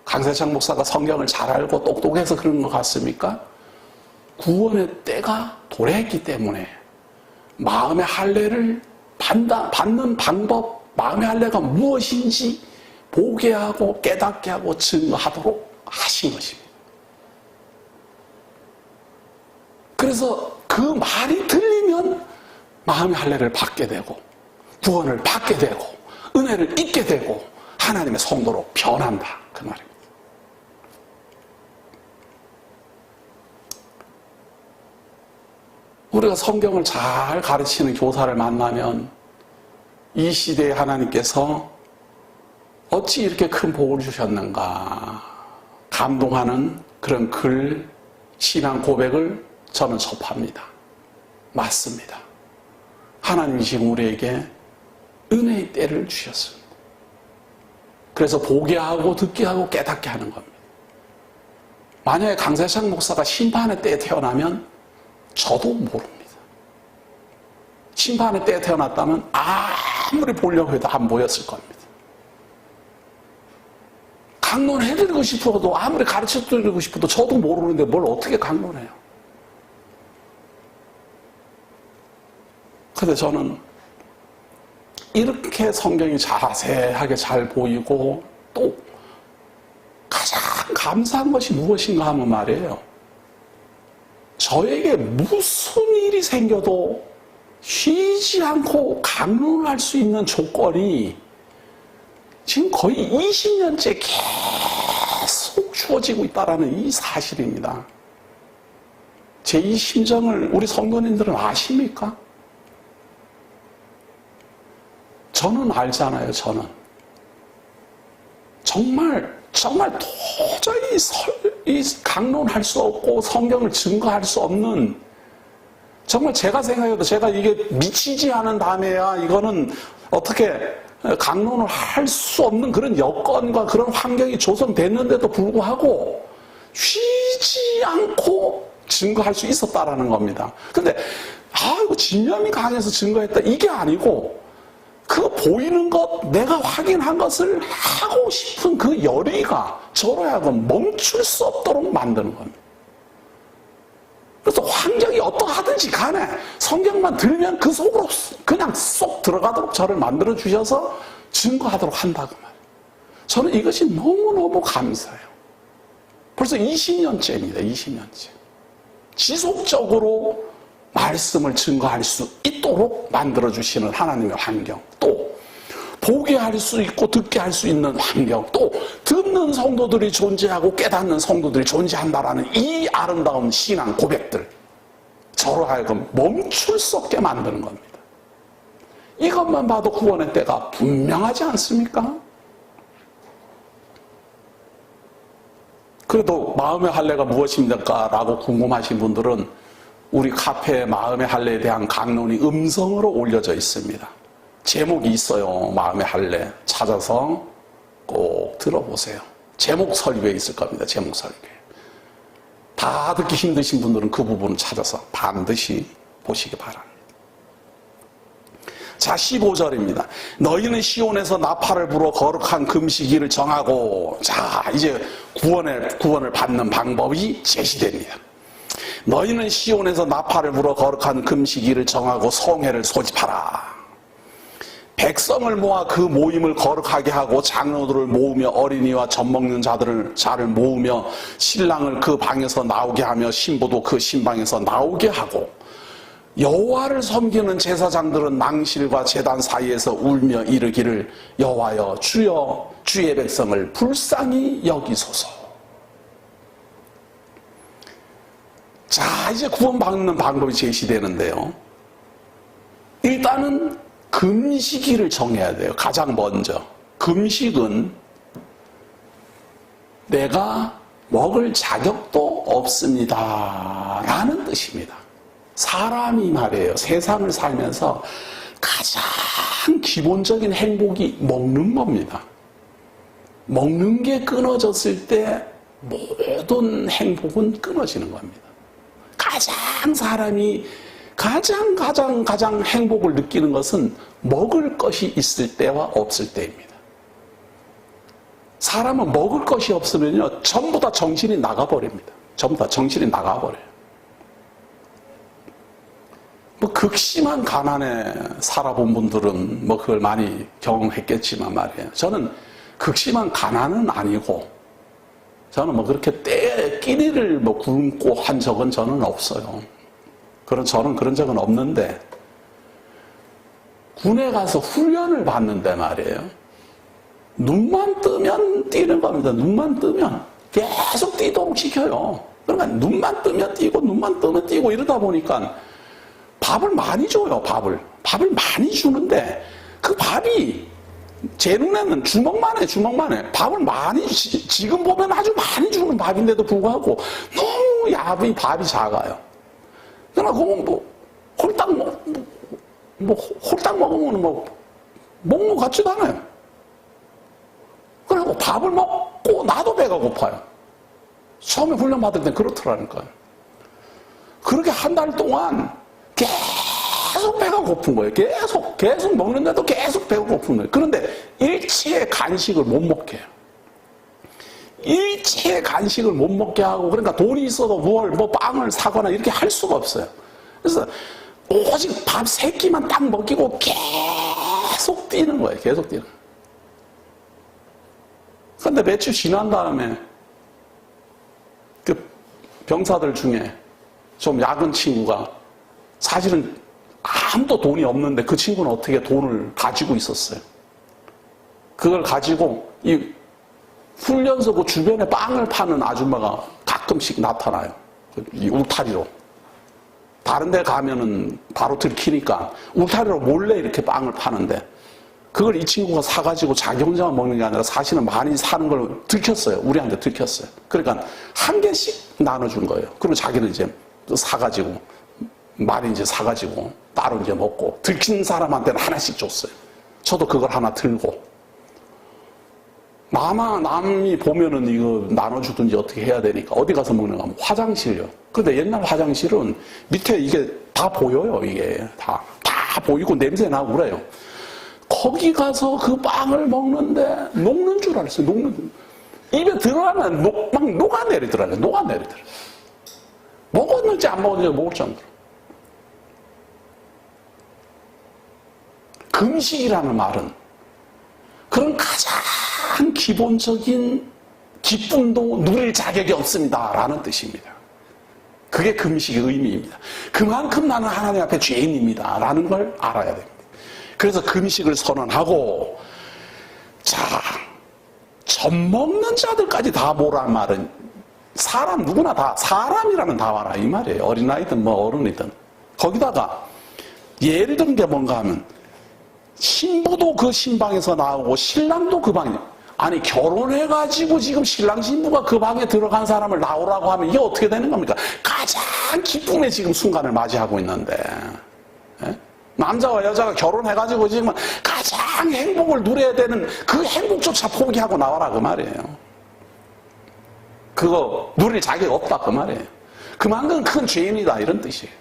강세창 목사가 성경을 잘 알고 똑똑해서 그런 것 같습니까? 구원의 때가 도래했기 때문에 마음의 할례를 받는 방법, 마음의 할례가 무엇인지 보게 하고 깨닫게 하고 증거하도록 하신 것입니다. 그래서 그 말이 들리면 마음의 할례를 받게 되고 구원을 받게 되고 은혜를 잊게 되고 하나님의 성도로 변한다. 그 말입니다. 우리가 성경을 잘 가르치는 교사를 만나면 이 시대에 하나님께서 어찌 이렇게 큰 복을 주셨는가 감동하는 그런 글, 신앙 고백을 저는 접합니다. 맞습니다. 하나님이 지금 우리에게 은혜의 때를 주셨습니다. 그래서 보게 하고 듣게 하고 깨닫게 하는 겁니다. 만약에 강세창 목사가 심판의 때에 태어나면 저도 모릅니다. 심판의 때에 태어났다면 아무리 보려고 해도 안 보였을 겁니다. 강론해드리고 싶어도 아무리 가르쳐드리고 싶어도 저도 모르는데 뭘 어떻게 강론해요. 근데 저는 이렇게 성경이 자세하게 잘 보이고 또 가장 감사한 것이 무엇인가 하면 말이에요. 저에게 무슨 일이 생겨도 쉬지 않고 강론할 수 있는 조건이 지금 거의 20년째 계속 주어지고 있다는 이 사실입니다. 제 이 심정을 우리 성도님들은 아십니까? 저는 알잖아요. 저는 정말 도저히 강론할 수 없고 성경을 증거할 수 없는, 정말 제가 생각해도 제가 이게 미치지 않은 다음에야 이거는 어떻게 강론을 할 수 없는 그런 여건과 그런 환경이 조성됐는데도 불구하고 쉬지 않고 증거할 수 있었다라는 겁니다. 근데 이거 집념이 강해서 증거했다 이게 아니고, 그 보이는 것, 내가 확인한 것을 하고 싶은 그 열의가 저로 하여금 멈출 수 없도록 만드는 겁니다. 그래서 환경이 어떠하든지 간에 성경만 들면 그 속으로 그냥 쏙 들어가도록 저를 만들어 주셔서 증거하도록 한다 그 말이에요. 저는 이것이 너무너무 감사해요. 벌써 20년째입니다. 20년째. 지속적으로 말씀을 증거할 수 있도록 만들어주시는 하나님의 환경, 또 보게 할 수 있고 듣게 할 수 있는 환경, 또 듣는 성도들이 존재하고 깨닫는 성도들이 존재한다라는 이 아름다운 신앙 고백들, 저로 하여금 멈출 수 없게 만드는 겁니다. 이것만 봐도 구원의 때가 분명하지 않습니까? 그래도 마음의 할례가 무엇입니까? 라고 궁금하신 분들은 우리 카페에 마음의 할례에 대한 강론이 음성으로 올려져 있습니다. 제목이 있어요. 마음의 할례. 찾아서 꼭 들어보세요. 제목 설교에 있을 겁니다. 제목 설교에. 다 듣기 힘드신 분들은 그 부분을 찾아서 반드시 보시기 바랍니다. 자, 15절입니다. 너희는 시온에서 나팔을 불어 거룩한 금식일을 정하고, 자, 이제 구원을 받는 방법이 제시됩니다. 너희는 시온에서 나팔을 불어 거룩한 금식일을 정하고 성회를 소집하라. 백성을 모아 그 모임을 거룩하게 하고 장로들을 모으며 어린이와 젖먹는 자를 모으며 신랑을 그 방에서 나오게 하며 신부도 그 신방에서 나오게 하고, 여호와를 섬기는 제사장들은 낭실과 제단 사이에서 울며 이르기를 여호와여 주여 주의 백성을 불쌍히 여기소서. 자, 이제 구원받는 방법이 제시되는데요. 일단은 금식일을 정해야 돼요. 가장 먼저. 금식은 내가 먹을 자격도 없습니다 라는 뜻입니다. 사람이 말이에요. 세상을 살면서 가장 기본적인 행복이 먹는 겁니다. 먹는 게 끊어졌을 때 모든 행복은 끊어지는 겁니다. 사람이 가장 행복을 느끼는 것은 먹을 것이 있을 때와 없을 때입니다. 사람은 먹을 것이 없으면요, 전부 다 정신이 나가버립니다. 전부 다 정신이 나가버려요. 극심한 가난에 살아본 분들은 그걸 많이 경험했겠지만 말이에요. 저는 극심한 가난은 아니고, 저는 그렇게 끼니를 굶고 한 적은 저는 없어요. 저는 그런 적은 없는데, 군에 가서 훈련을 받는데 말이에요. 눈만 뜨면 뛰는 겁니다. 눈만 뜨면 계속 뛰도록 시켜요. 그러니까 눈만 뜨면 뛰고 눈만 뜨면 뛰고 이러다 보니까 밥을 많이 줘요. 밥을 많이 주는데 그 밥이 제 눈에는 주먹만 해. 밥을 많이, 지금 보면 아주 많이 주는 밥인데도 불구하고 너무 밥이 작아요. 그러나 그건 홀딱 먹으면 먹는 것 같지도 않아요. 그리고 밥을 먹고 나도 배가 고파요. 처음에 훈련 받을 땐 그렇더라니까요. 그렇게 한 달 동안 계속 배가 고픈 거예요. 계속 먹는데도 계속 배가 고픈 거예요. 그런데 일체의 간식을 못 먹게 해요. 일체의 간식을 못 먹게 하고, 그러니까 돈이 있어도 빵을 사거나 이렇게 할 수가 없어요. 그래서 오직 밥 3끼만 딱 먹이고 계속 뛰는 거예요. 계속 뛰는 거예요. 그런데 며칠 지난 다음에 그 병사들 중에 좀 약은 친구가, 사실은 아무도 돈이 없는데 그 친구는 어떻게 돈을 가지고 있었어요. 그걸 가지고 이 훈련소 그 주변에 빵을 파는 아줌마가 가끔씩 나타나요. 이 울타리로. 다른 데 가면은 바로 들키니까 울타리로 몰래 이렇게 빵을 파는데, 그걸 이 친구가 사가지고 자기 혼자만 먹는 게 아니라 사실은 많이 사는 걸 들켰어요. 우리한테 들켰어요. 그러니까 한 개씩 나눠준 거예요. 그리고 자기는 이제 사가지고, 많이 이제 사가지고 따로 이제 먹고, 들킨 사람한테는 하나씩 줬어요. 저도 그걸 하나 들고, 남이 보면은 이거 나눠주든지 어떻게 해야 되니까 어디 가서 먹는가 하면 화장실요. 근데 옛날 화장실은 밑에 이게 다 보여요. 이게 다 보이고 냄새 나고 그래요. 거기 가서 그 빵을 먹는데 녹는 줄 알았어요. 입에 들어가면 막 녹아내리더라고요. 먹었는지 안 먹었는지 모를 정도로. 금식이라는 말은 그런 가장 기본적인 기쁨도 누릴 자격이 없습니다 라는 뜻입니다. 그게 금식의 의미입니다. 그만큼 나는 하나님 앞에 죄인입니다 라는 걸 알아야 됩니다. 그래서 금식을 선언하고, 자, 젖 먹는 자들까지 다 모란 말은 사람 누구나 다, 사람이라면 다 와라 이 말이에요. 어린아이든 뭐 어른이든. 거기다가 예를 든 게 뭔가 하면 신부도 그 신방에서 나오고 신랑도 그 방에, 아니 결혼해가지고 지금 신랑 신부가 그 방에 들어간 사람을 나오라고 하면 이게 어떻게 되는 겁니까? 가장 기쁨의 지금 순간을 맞이하고 있는데, 예? 남자와 여자가 결혼해가지고 지금 가장 행복을 누려야 되는 그 행복조차 포기하고 나와라 그 말이에요. 그거 누릴 자격이 없다 그 말이에요. 그만큼 큰 죄인이다 이런 뜻이에요.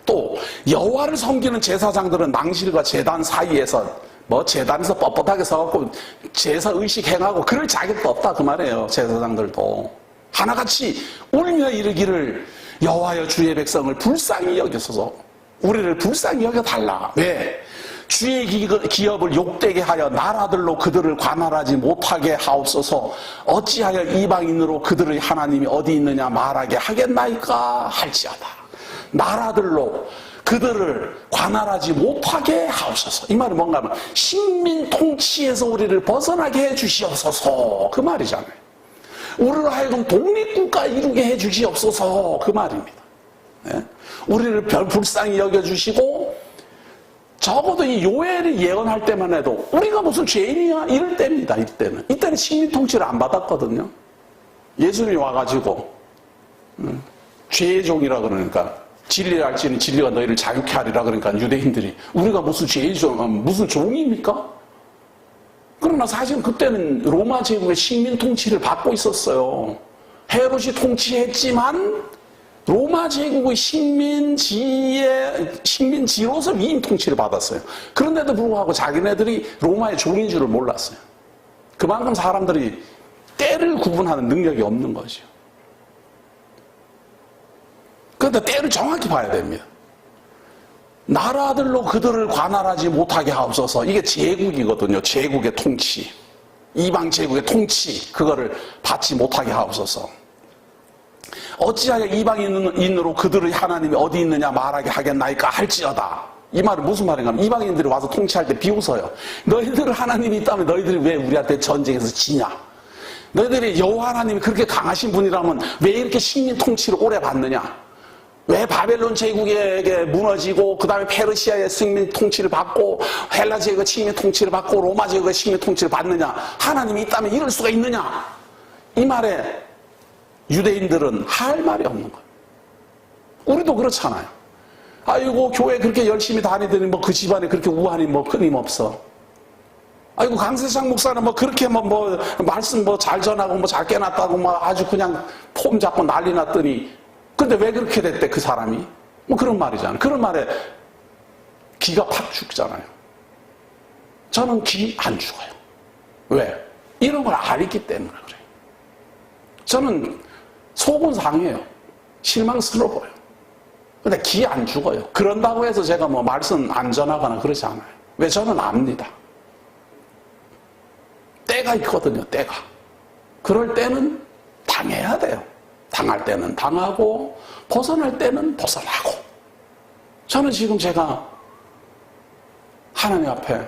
또 여호와를 섬기는 제사장들은 낭실과 제단 사이에서 뭐 제단에서 뻣뻣하게 서갖고 제사 의식 행하고 그럴 자격도 없다 그 말이에요. 제사장들도 하나같이 울며 이르기를 여호와여 주의 백성을 불쌍히 여기소서. 우리를 불쌍히 여겨달라. 왜? 주의 기업을 욕되게 하여 나라들로 그들을 관할하지 못하게 하옵소서. 어찌하여 이방인으로 그들의 하나님이 어디 있느냐 말하게 하겠나이까 할지어다. 나라들로 그들을 관할하지 못하게 하옵소서. 이 말은 뭔가 하면 식민 통치에서 우리를 벗어나게 해 주시옵소서 그 말이잖아요. 우리를 하여금 독립국가 이루게 해 주시옵소서 그 말입니다. 네? 우리를 불쌍히 여겨주시고, 적어도 이 요엘이 예언할 때만 해도 우리가 무슨 죄인이야 이럴 때입니다. 이때는 식민 통치를 안 받았거든요. 예수님이 와가지고 죄의 종이라 그러니까 진리를 알지니 진리가 너희를 자유케 하리라 그러니까 유대인들이 우리가 무슨 죄의 종, 무슨 종입니까? 그러나 사실 그때는 로마 제국의 식민 통치를 받고 있었어요. 헤롯이 통치했지만 로마 제국의 식민지로서 위임 통치를 받았어요. 그런데도 불구하고 자기네들이 로마의 종인 줄을 몰랐어요. 그만큼 사람들이 때를 구분하는 능력이 없는 거죠. 그런데 때를 정확히 봐야 됩니다. 나라들로 그들을 관할하지 못하게 하옵소서. 이게 제국이거든요. 제국의 통치. 이방 제국의 통치. 그거를 받지 못하게 하옵소서. 어찌하여 이방인으로 그들의 하나님이 어디 있느냐 말하게 하겠나이까 할지어다. 이 말은 무슨 말인가 하면 이방인들이 와서 통치할 때 비웃어요. 너희들 하나님이 있다면 너희들이 왜 우리한테 전쟁에서 지냐? 너희들이 여호와 하나님이 그렇게 강하신 분이라면 왜 이렇게 식민 통치를 오래 받느냐? 왜 바벨론 제국에게 무너지고 그 다음에 페르시아의 식민 통치를 받고 헬라 제국의 식민 통치를 받고 로마 제국의 식민 통치를 받느냐? 하나님이 있다면 이럴 수가 있느냐? 이 말에 유대인들은 할 말이 없는 거예요. 우리도 그렇잖아요. 아이고 교회 그렇게 열심히 다니더니 뭐 그 집안에 그렇게 우환이 뭐 끊임없어. 아이고 강세상 목사는 뭐 그렇게 뭐 말씀 뭐 잘 전하고 뭐 잘 깨놨다고 뭐 아주 그냥 폼 잡고 난리 났더니 근데 왜 그렇게 됐대 그 사람이? 뭐 그런 말이잖아요. 그런 말에 기가 팍 죽잖아요. 저는 기 안 죽어요. 왜? 이런 걸 알기 때문에 그래요. 저는 속은 상해요. 실망스러워요. 근데 기 안 죽어요. 그런다고 해서 제가 뭐 말씀 안 전하거나 그러지 않아요. 왜? 저는 압니다. 때가 있거든요. 때가. 그럴 때는 당해야 돼요. 당할 때는 당하고 벗어날 때는 벗어나고. 저는 지금 제가 하나님 앞에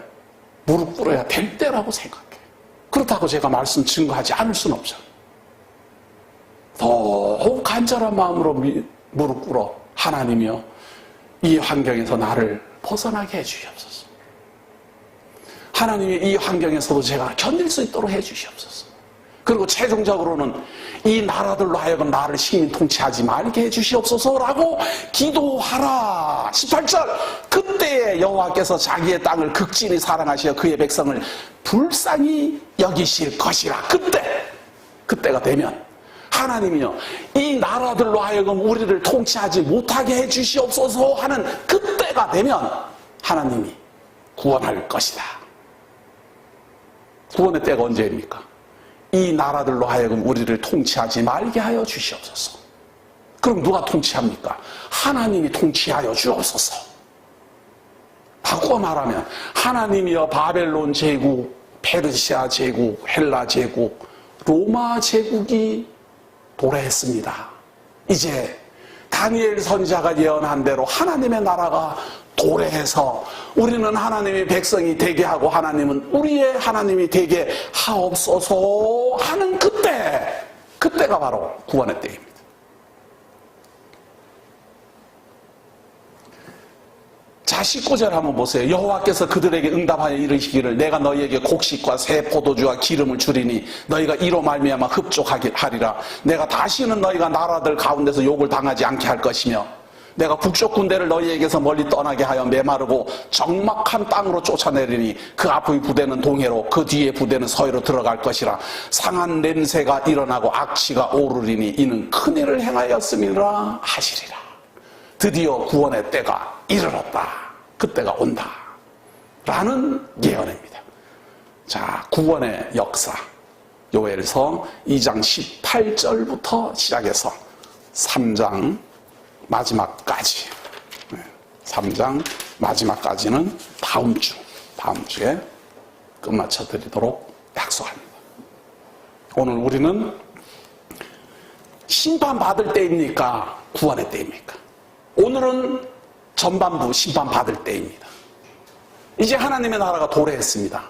무릎 꿇어야 될 때라고 생각해요. 그렇다고 제가 말씀 증거하지 않을 수는 없죠. 더욱 간절한 마음으로 무릎 꿇어 하나님이여 이 환경에서 나를 벗어나게 해주시옵소서. 하나님이 이 환경에서도 제가 견딜 수 있도록 해주시옵소서. 그리고 최종적으로는 이 나라들로 하여금 나를 식민 통치하지 말게 해주시옵소서라고 기도하라. 18절 그때에 여호와께서 자기의 땅을 극진히 사랑하시어 그의 백성을 불쌍히 여기실 것이라. 그때가 되면 하나님이요 이 나라들로 하여금 우리를 통치하지 못하게 해주시옵소서 하는 그때가 되면 하나님이 구원할 것이다. 구원의 때가 언제입니까? 이 나라들로 하여금 우리를 통치하지 말게 하여 주시옵소서. 그럼 누가 통치합니까? 하나님이 통치하여 주옵소서. 바꿔 말하면 하나님이여 바벨론 제국, 페르시아 제국, 헬라 제국, 로마 제국이 도래했습니다. 이제 다니엘 선지자가 예언한 대로 하나님의 나라가 도래해서 우리는 하나님의 백성이 되게 하고 하나님은 우리의 하나님이 되게 하옵소서 하는 그때가 바로 구원의 때입니다. 자, 19절 한번 보세요. 여호와께서 그들에게 응답하여 이르시기를 내가 너희에게 곡식과 새 포도주와 기름을 주리니 너희가 이로 말미암아 흡족하리라. 내가 다시는 너희가 나라들 가운데서 욕을 당하지 않게 할 것이며 내가 북쪽 군대를 너희에게서 멀리 떠나게 하여 메마르고 적막한 땅으로 쫓아내리니 그 앞의 부대는 동해로 그 뒤에 부대는 서해로 들어갈 것이라. 상한 냄새가 일어나고 악취가 오르리니 이는 큰일을 행하였음이라 하시리라. 드디어 구원의 때가 이르렀다. 그때가 온다. 라는 예언입니다. 자, 구원의 역사. 요엘서 2장 18절부터 시작해서 3장 마지막까지 3장 마지막까지는 다음 주에 끝마쳐 드리도록 약속합니다. 오늘 우리는 심판받을 때입니까? 구원의 때입니까? 오늘은 전반부 심판받을 때입니다. 이제 하나님의 나라가 도래했습니다.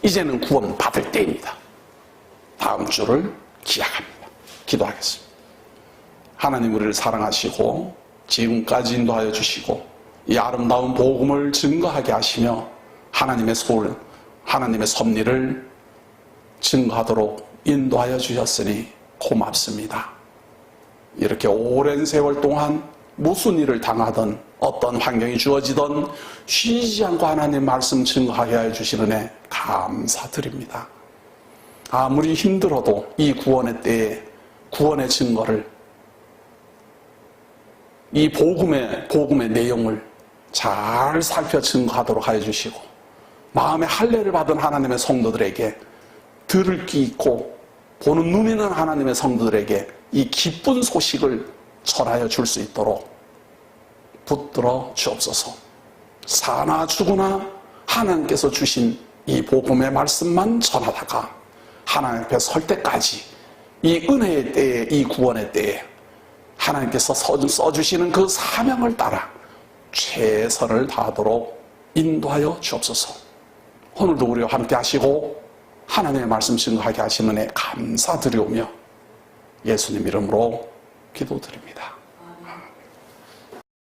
이제는 구원받을 때입니다. 다음 주를 기약합니다. 기도하겠습니다. 하나님 우리를 사랑하시고 지금까지 인도하여 주시고 이 아름다운 복음을 증거하게 하시며 하나님의 소울, 하나님의 섭리를 증거하도록 인도하여 주셨으니 고맙습니다. 이렇게 오랜 세월 동안 무슨 일을 당하든 어떤 환경이 주어지든 쉬지 않고 하나님 말씀 증거하게 하여 주시는 애 감사드립니다. 아무리 힘들어도 이 구원의 때에 구원의 증거를 이 복음의 내용을 잘 살펴 증거하도록 하여 주시고 마음의 할례를 받은 하나님의 성도들에게 들을 귀 있고 보는 눈 있는 하나님의 성도들에게 이 기쁜 소식을 전하여 줄 수 있도록 붙들어 주옵소서. 사나 죽으나 하나님께서 주신 이 복음의 말씀만 전하다가 하나님 앞에 설 때까지 이 은혜의 때에 이 구원의 때에 하나님께서 써주시는 그 사명을 따라 최선을 다하도록 인도하여 주옵소서. 오늘도 우리와 함께 하시고 하나님의 말씀 증거하게 하시는 애 감사드리오며 예수님 이름으로 기도드립니다.